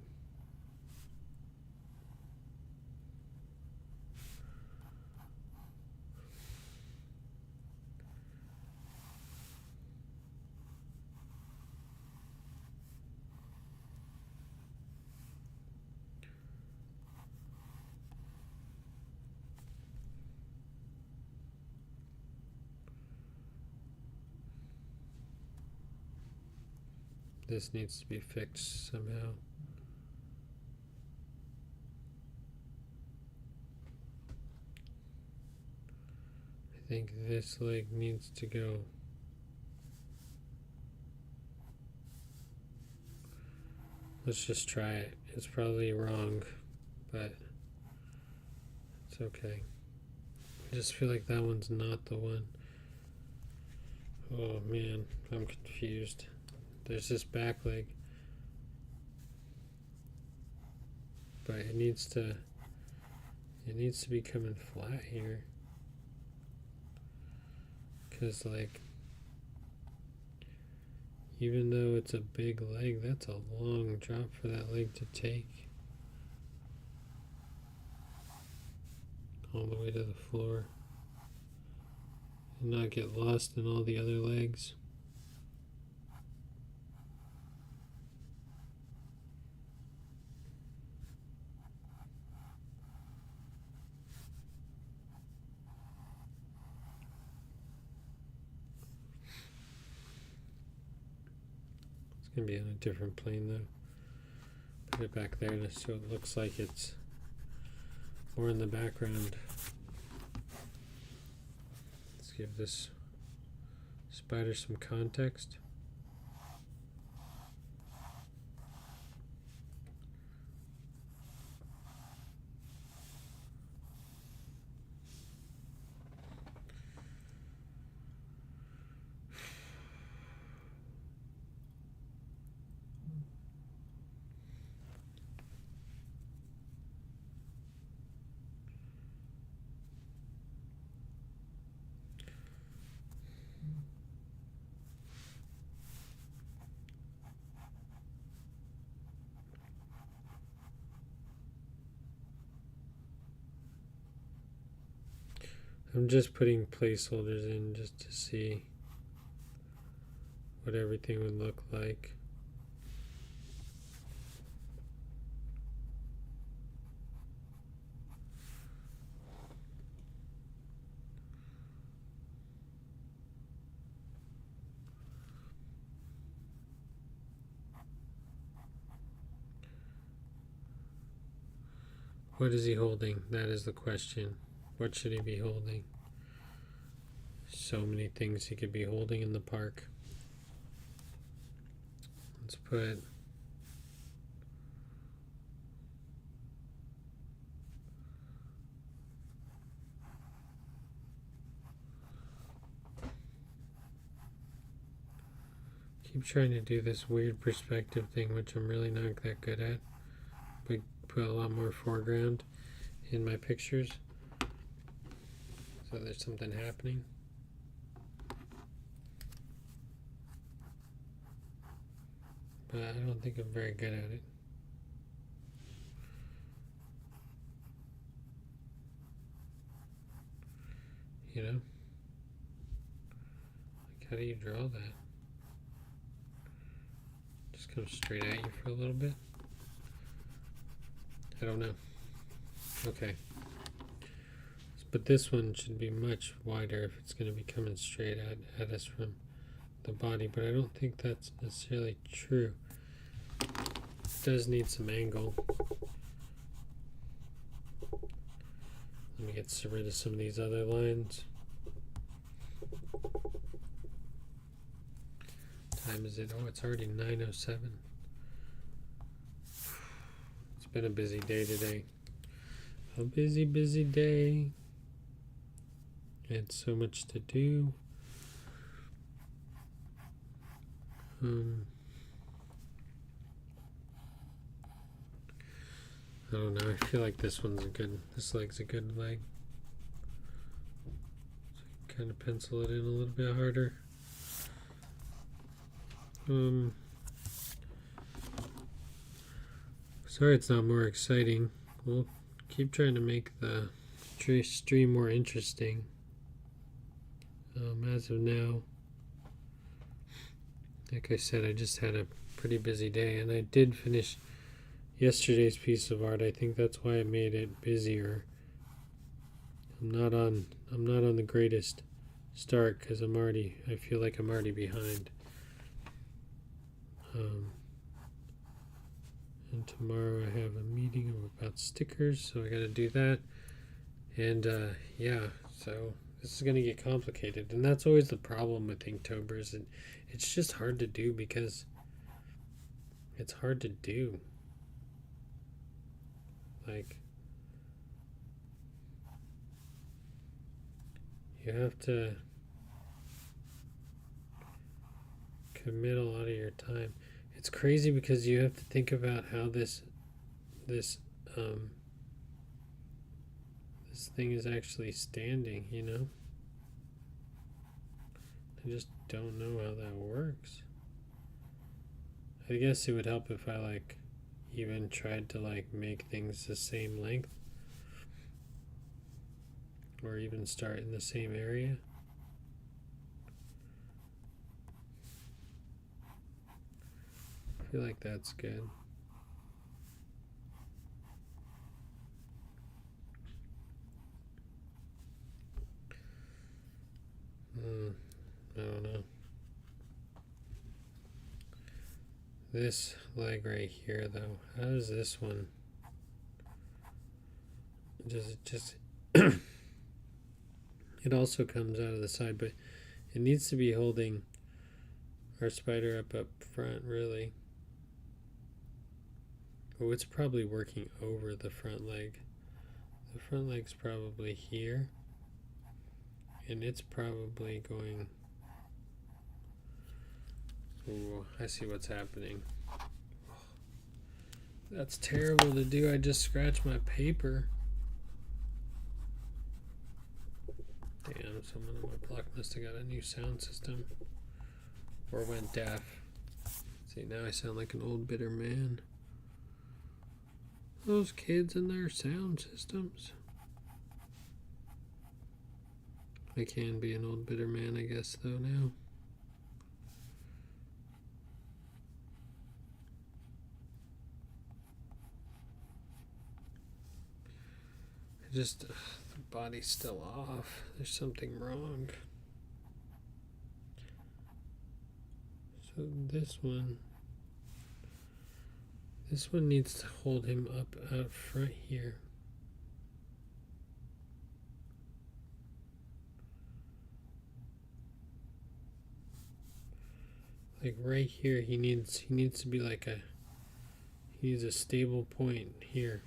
A: This needs to be fixed somehow. I think this leg needs to go. Let's just try it. It's probably wrong, but it's okay. I just feel like that one's not the one. Oh man, I'm confused. There's this back leg, but it needs to be coming flat here, because like even though it's a big leg, that's a long drop for that leg to take all the way to the floor and not get lost in all the other legs. Gonna be on a different plane though. Put it back there so it looks like it's more in the background. Let's give this spider some context. I'm just putting placeholders in just to see what everything would look like. What is he holding? That is the question. What should he be holding? So many things he could be holding in the park. Let's put keep trying to do this weird perspective thing, which I'm really not that good at. But put a lot more foreground in my pictures so there's something happening. But I don't think I'm very good at it. you know? Like, how do you draw that? Just come straight at you for a little bit? I don't know. Okay. But this one should be much wider if it's going to be coming straight at us from the body, but I don't think that's necessarily true. It does need some angle. Let me get rid of some of these other lines. What time is it? Oh, it's already 9:07. It's been a busy day today. A busy, busy day. And so much to do. I don't know. I feel like this leg's a good leg. So kind of pencil it in a little bit harder. Sorry it's not more exciting. We'll keep trying to make the stream more interesting. As of now, like I said, I just had a pretty busy day, and I did finish yesterday's piece of art. I think that's why I made it busier. I'm not on the greatest start because I feel like I'm already behind. And tomorrow I have a meeting about stickers, so I got to do that. And yeah, so this is going to get complicated, and that's always the problem with Inktober. Is it's just hard to do because it's hard to do. Like, you have to commit a lot of your time. It's crazy because you have to think about how this thing is actually standing, you know? I just don't know how that works. I guess it would help if I even tried to make things the same length, or even start in the same area. I feel like that's good. I don't know. This leg right here, though, how does this one? Does it just? It also comes out of the side, but it needs to be holding our spider up front, really. Oh, it's probably working over the front leg. The front leg's probably here, and it's probably going. Oh, I see what's happening. That's terrible to do. I just scratched my paper. Damn, someone on my block must have got a new sound system. Or went deaf. See, now I sound like an old bitter man. Those kids and their sound systems. I can be an old bitter man, I guess, though, now. The body's still off. There's something wrong. So this one needs to hold him up out front here. Like right here, he needs to be he needs a stable point here.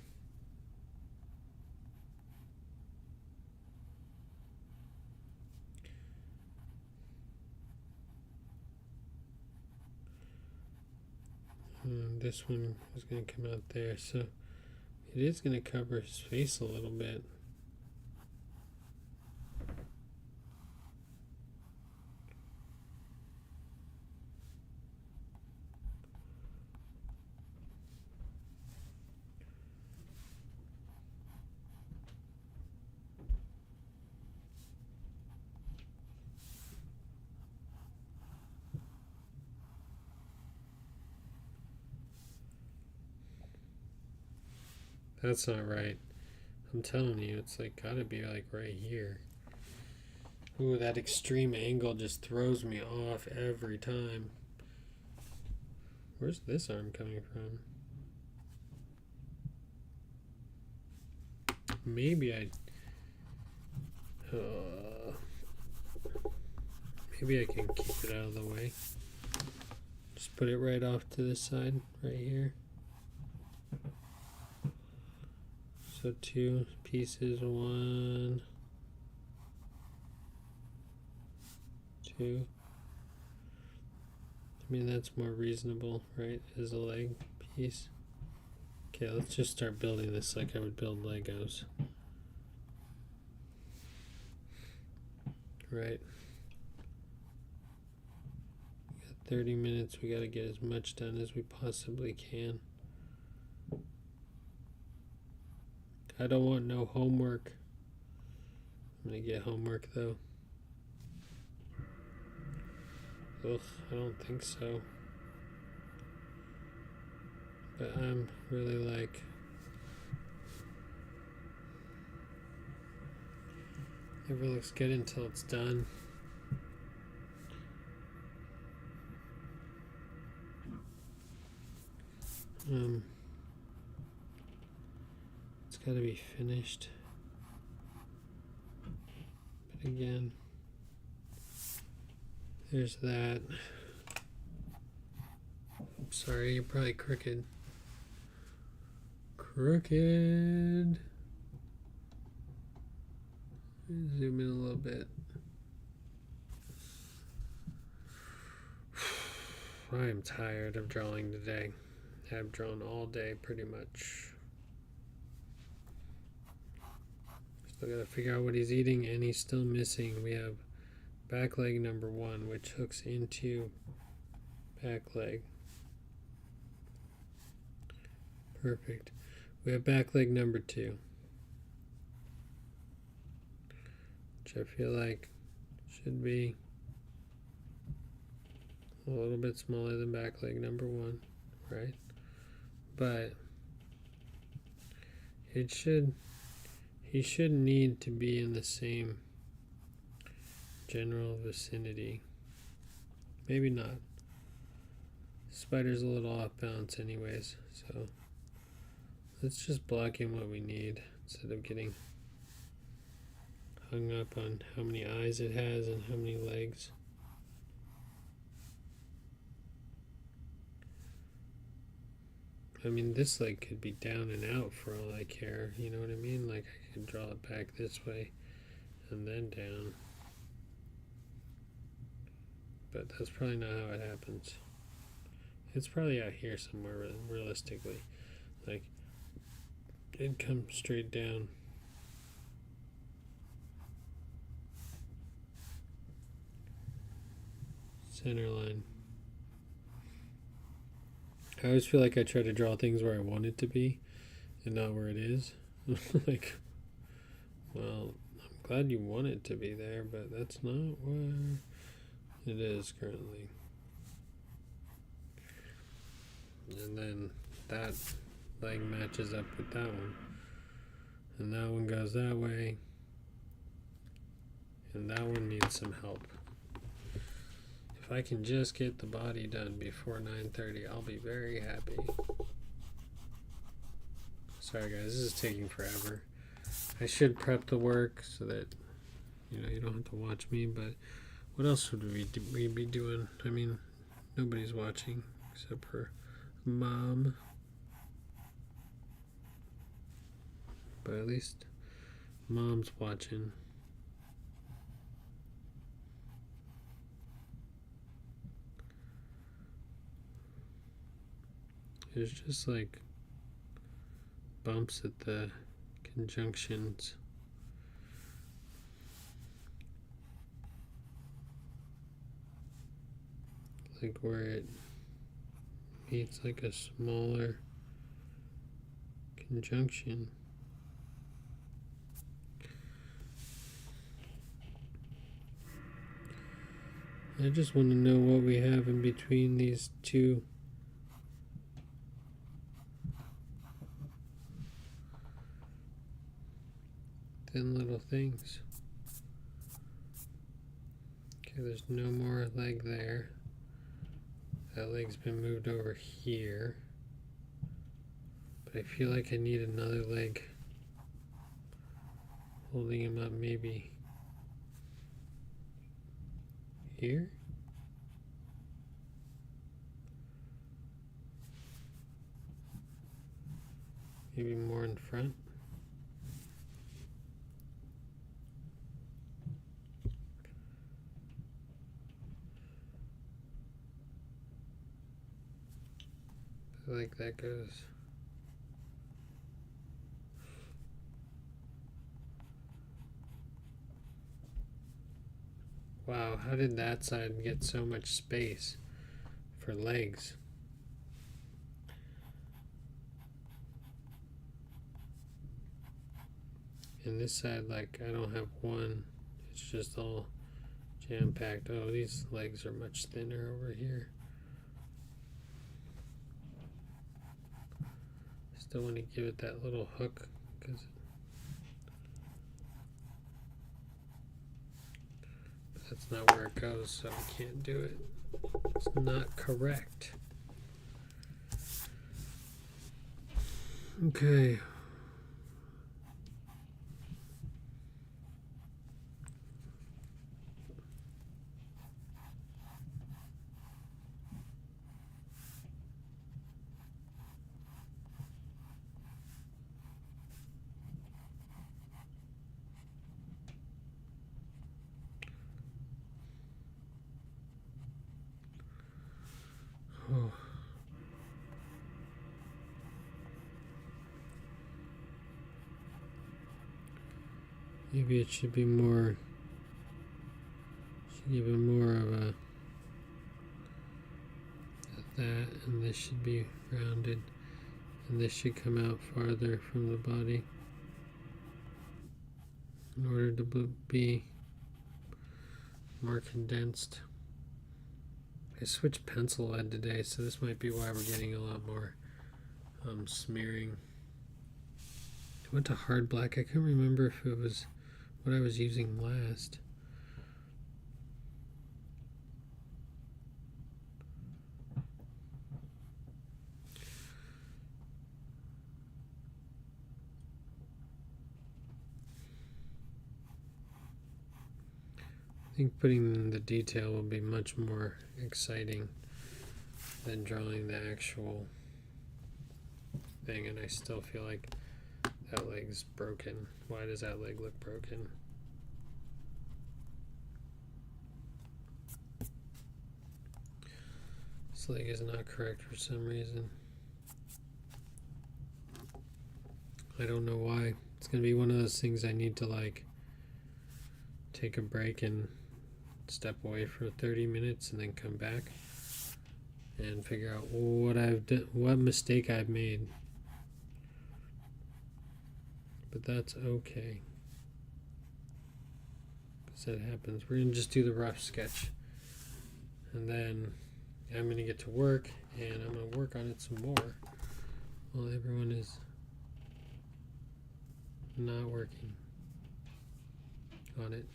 A: And this one is going to come out there, so it is going to cover his face a little bit. That's not right. I'm telling you, it's like gotta be like right here. Ooh, that extreme angle just throws me off every time. Where's this arm coming from? Maybe maybe I can keep it out of the way. Just put it right off to this side, right here. So 2 pieces, 1, 2. I mean, that's more reasonable, right? As a leg piece. Okay, let's just start building this like I would build Legos. Right. We got 30 minutes. We got to get as much done as we possibly can. I don't want no homework. I'm going to get homework though. Ugh, I don't think so. But I'm really like... Never looks good until it's done. It's got to be finished. But again, there's that. I'm sorry, you're probably crooked. Crooked. Zoom in a little bit. I am tired of drawing today. I've drawn all day pretty much. Still gotta figure out what he's eating, and he's still missing. We have back leg number 1, which hooks into back leg. Perfect. We have back leg number 2, which I feel like should be a little bit smaller than back leg number 1, right? But he should need to be in the same general vicinity. Maybe not. Spider's a little off balance anyways, so let's just block in what we need instead of getting hung up on how many eyes it has and how many legs. I mean, this leg could be down and out for all I care, you know what I mean? Like, I could draw it back this way and then down. But that's probably not how it happens. It's probably out here somewhere, realistically. Like, it'd come straight down. Center line. I always feel like I try to draw things where I want it to be and not where it is. Like, well, I'm glad you want it to be there, but that's not where it is currently. And then that leg matches up with that one. And that one goes that way. And that one needs some help. If I can just get the body done before 9:30, I'll be very happy. Sorry guys, this is taking forever. I should prep the work so that you don't have to watch me, but what else would we be doing? I mean, nobody's watching except for Mom. But at least Mom's watching. There's just like bumps at the conjunctions. Like where it meets like a smaller conjunction. I just want to know what we have in between these two thin little things. Okay, there's no more leg there. That leg's been moved over here. But I feel like I need another leg holding him up, maybe here. Maybe more in front. I like that goes. Wow, how did that side get so much space for legs? And this side, like, I don't have one. It's just all jam-packed. Oh, these legs are much thinner over here. Still want to give it that little hook because that's not where it goes, so I can't do it. It's not correct. Okay. Oh. Maybe it should be more, should give it more of a that, and this should be rounded, and this should come out farther from the body in order to be more condensed. I switched pencil lead today, so this might be why we're getting a lot more smearing. I went to hard black. I couldn't remember if it was what I was using last. I think putting the detail will be much more exciting than drawing the actual thing, and I still feel like that leg's broken. Why does that leg look broken? This leg is not correct for some reason. I don't know why. It's going to be one of those things I need to like take a break and step away for 30 minutes and then come back and figure out what I've done, what mistake I've made. But that's okay, because that happens. We're going to just do the rough sketch, and then I'm going to get to work, and I'm going to work on it some more while everyone is not working on it.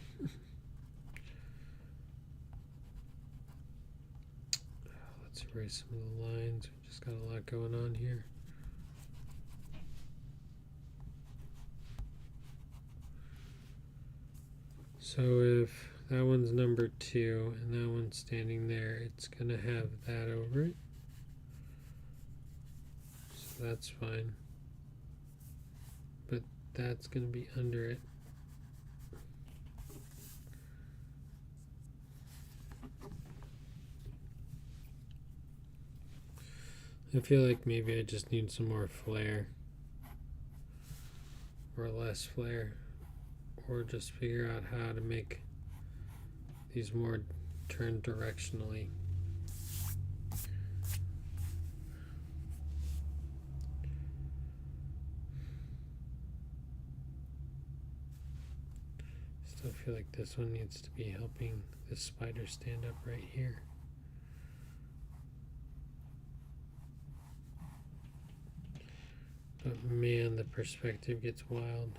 A: Let's erase some of the lines. We just got a lot going on here. So if that one's number 2 and that one's standing there, it's going to have that over it. So that's fine. But that's going to be under it. I feel like maybe I just need some more flair, or less flair, or just figure out how to make these more turn directionally. Still feel like this one needs to be helping this spider stand up right here. But man, the perspective gets wild.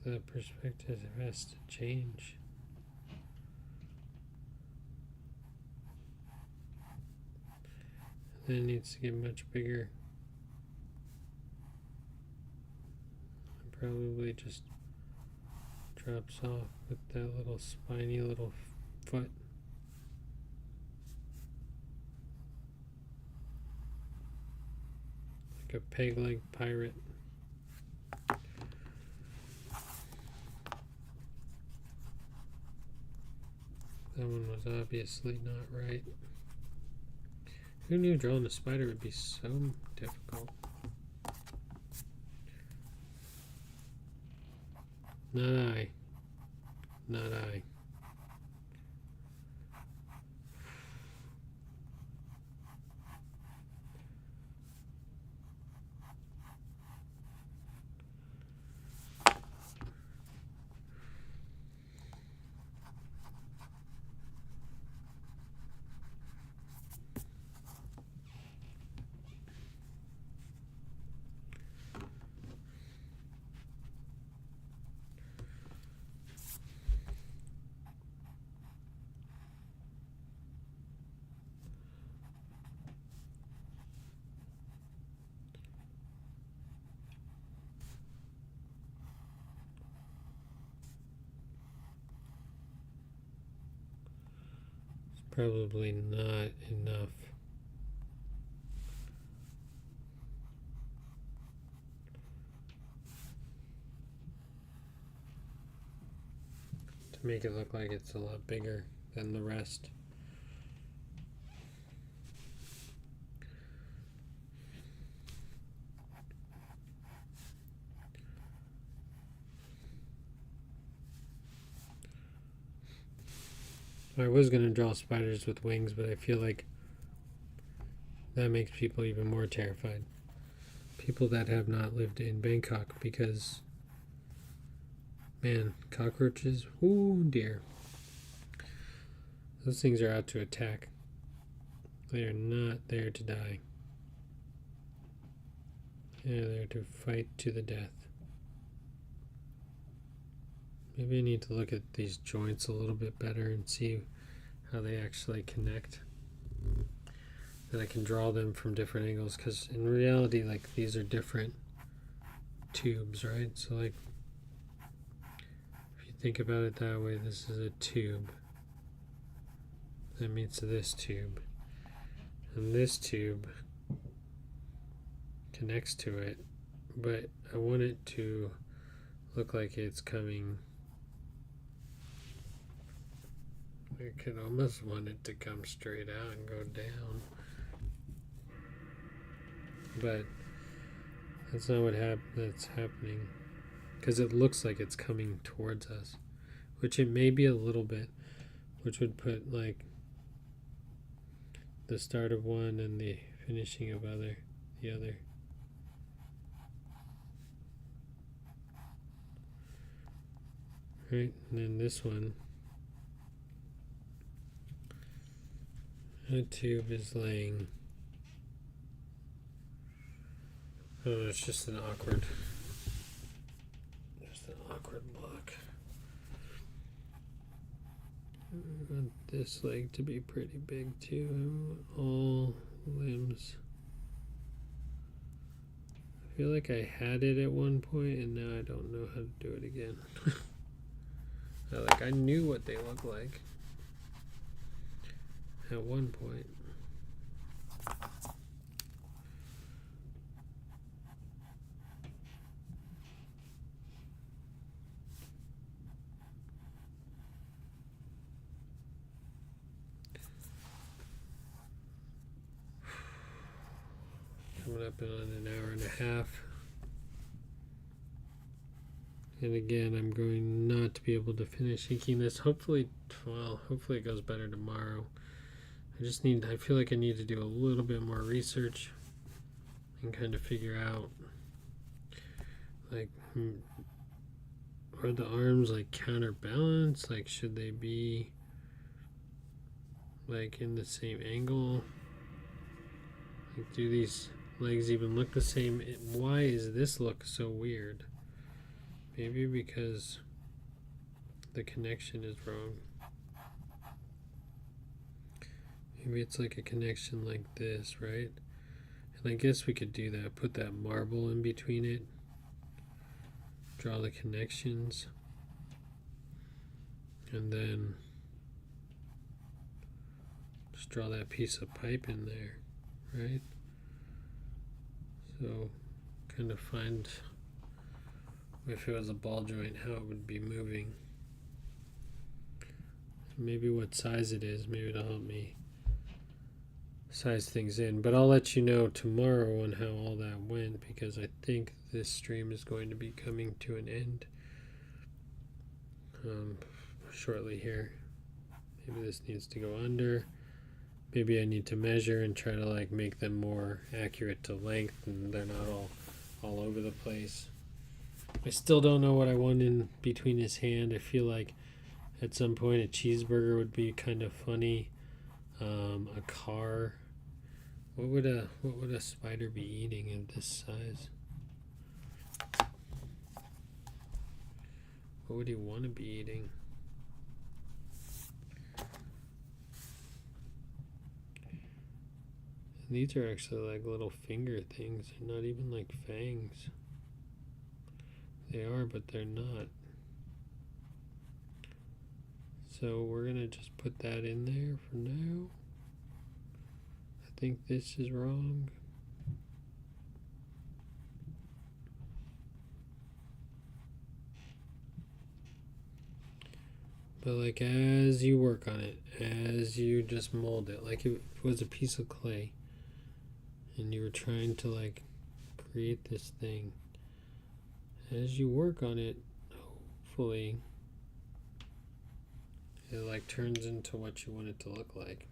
A: the perspective has to change. Then it needs to get much bigger. It probably just drops off with that little spiny little foot. Like a peg-leg pirate. That one was obviously not right. Who knew drawing a spider would be so difficult? Not I. Not I. Probably not enough. To make it look like it's a lot bigger than the rest. I was going to draw spiders with wings, but I feel like that makes people even more terrified. People that have not lived in Bangkok, because, man, cockroaches, oh dear. Those things are out to attack. They are not there to die. They're there to fight to the death. Maybe I need to look at these joints a little bit better and see how they actually connect. Then I can draw them from different angles, because in reality, like, these are different tubes, right? So, like, if you think about it that way, this is a tube that meets this tube, and this tube connects to it, but I want it to look like it's coming. I could almost want it to come straight out and go down, but that's not what that's happening, because it looks like it's coming towards us, which it may be a little bit, which would put like the start of one and the finishing of the other. Right, and then this one, the tube is laying. Oh, it's just an awkward block. I want this leg to be pretty big too. I want all limbs. I feel like I had it at one point and now I don't know how to do it again. I knew what they look like at one point. Coming up on an hour and a half. And again, I'm going not to be able to finish inking this. Hopefully it goes better tomorrow. I feel like I need to do a little bit more research and kind of figure out, like, are the arms like counterbalanced? Like, should they be like in the same angle? Like, do these legs even look the same? Why is this look so weird? Maybe because the connection is wrong. Maybe it's like a connection like this, right? And I guess we could do that. Put that marble in between it. Draw the connections. And then just draw that piece of pipe in there, right? So kind of find, if it was a ball joint, how it would be moving. Maybe what size it is. Maybe it'll help me size things in. But I'll let you know tomorrow on how all that went, because I think this stream is going to be coming to an end shortly here. Maybe this needs to go under. Maybe I need to measure and try to like make them more accurate to length, and they're not all over the place. I still don't know what I want in between his hand. I feel like at some point a cheeseburger would be kind of funny. A car. What would a spider be eating at this size? What would he want to be eating? And these are actually like little finger things. They're not even like fangs. They are, but they're not. So we're going to just put that in there for now. I think this is wrong. But like as you work on it, as you just mold it, like if it was a piece of clay and you were trying to like create this thing, as you work on it, hopefully it like turns into what you want it to look like.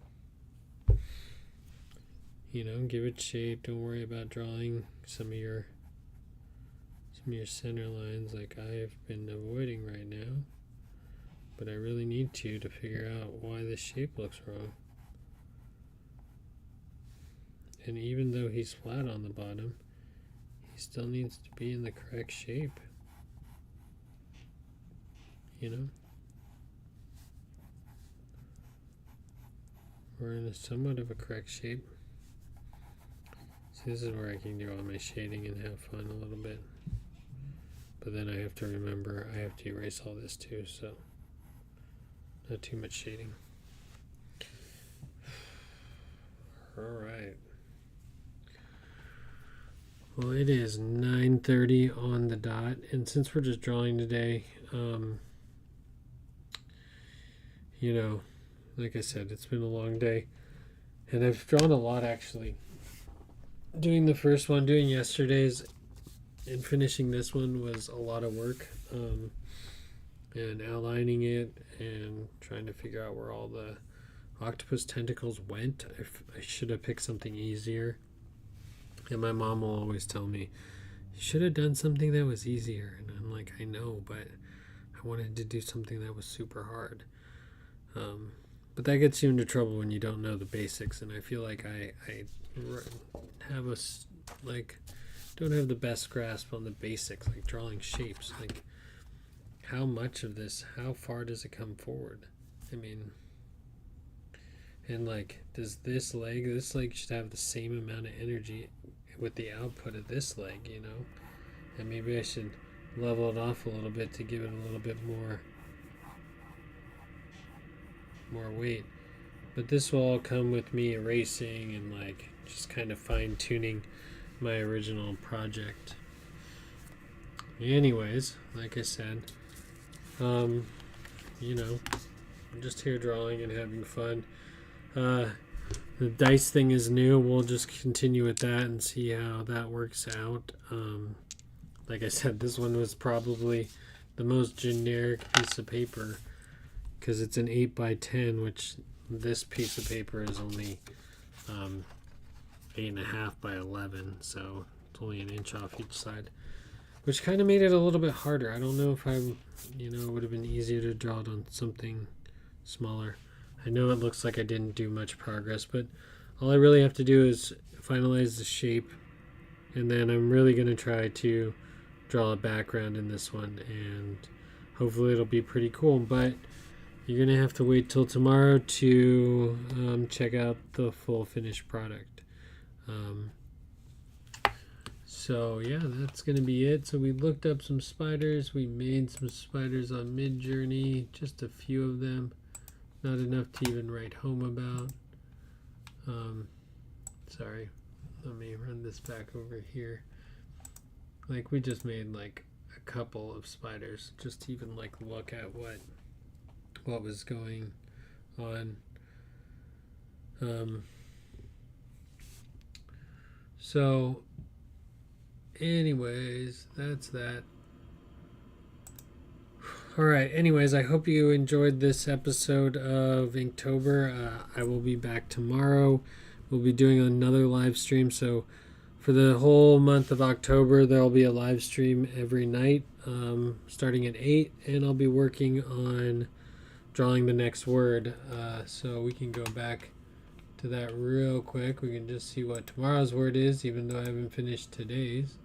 A: You know, give it shape. Don't worry about drawing some of your center lines like I have been avoiding right now. But I really need to figure out why this shape looks wrong. And even though he's flat on the bottom, he still needs to be in the correct shape. You know? We're in a somewhat of a correct shape. See, this is where I can do all my shading and have fun a little bit. But then I have to remember I have to erase all this too, so not too much shading. Alright. Well, it is 9:30 on the dot, and since we're just drawing today, you know, like I said, it's been a long day, and I've drawn a lot actually. Doing the first one, doing yesterday's, and finishing this one was a lot of work, and outlining it and trying to figure out where all the octopus tentacles went. I should have picked something easier. And my mom will always tell me, you should have done something that was easier. And I'm like, I know, but I wanted to do something that was super hard. But that gets you into trouble when you don't know the basics. And I feel like I have don't have the best grasp on the basics, like drawing shapes. Like, how much of this, how far does it come forward? I mean, and like, does this leg should have the same amount of energy with the output of this leg, you know? And maybe I should level it off a little bit to give it a little bit more weight. But this will all come with me erasing and like just kind of fine tuning my original project. Anyways, like I said, you know, I'm just here drawing and having fun. The dice thing is new. We'll just continue with that and see how that works out. Like I said, this one was probably the most generic piece of paper because it's an 8x10, which this piece of paper is only 8.5 by 11, so it's only an inch off each side, which kind of made it a little bit harder. I don't know if it would have been easier to draw it on something smaller. I know it looks like I didn't do much progress, but all I really have to do is finalize the shape, and then I'm really going to try to draw a background in this one, and hopefully it'll be pretty cool. But you're gonna have to wait till tomorrow to check out the full finished product. So yeah, that's gonna be it. So we looked up some spiders. We made some spiders on Midjourney, just a few of them, not enough to even write home about. Sorry, let me run this back over here. Like, we just made like a couple of spiders just to even like look at what was going on. So anyways, that's that. All right, anyways, I hope you enjoyed this episode of Inktober. I will be back tomorrow. We'll be doing another live stream. So for the whole month of October, there'll be a live stream every night, starting at 8, and I'll be working on drawing the next word. So we can go back to that real quick. We can just see what tomorrow's word is, even though I haven't finished today's.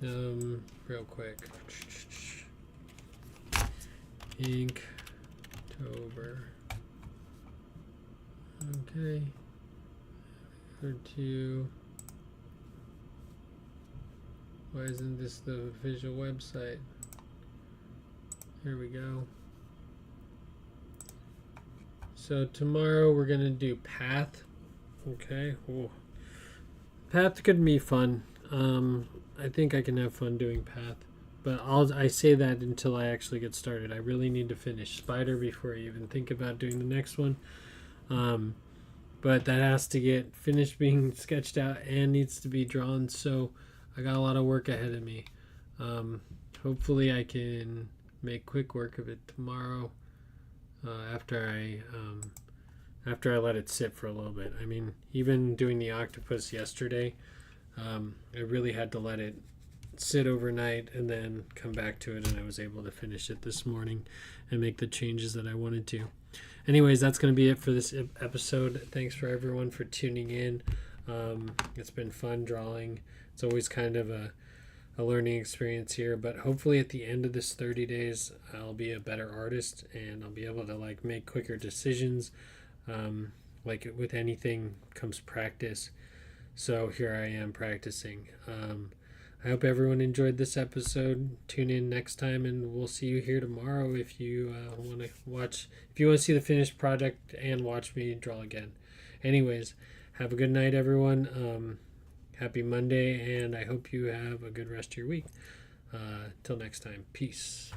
A: Real quick. Inktober. Okay. To why isn't this the official website? Here we go. So tomorrow we're gonna do path. Okay. Ooh. Path could be fun. I think I can have fun doing path, but I say that until I actually get started. I really need to finish spider before I even think about doing the next one. But that has to get finished being sketched out and needs to be drawn, so I got a lot of work ahead of me. Hopefully I can make quick work of it tomorrow, after I let it sit for a little bit. I mean, even doing the octopus yesterday, I really had to let it sit overnight and then come back to it, and I was able to finish it this morning and make the changes that I wanted to. Anyways, that's going to be it for this episode. Thanks for everyone for tuning in. It's been fun drawing. It's always kind of a learning experience here, but hopefully at the end of this 30 days, I'll be a better artist and I'll be able to like make quicker decisions. Like with anything comes practice. So here I am practicing. I hope everyone enjoyed this episode. Tune in next time, and we'll see you here tomorrow if you want to watch. If you want to see the finished project and watch me draw again. Anyways, have a good night, everyone. Happy Monday, and I hope you have a good rest of your week. Till next time, peace.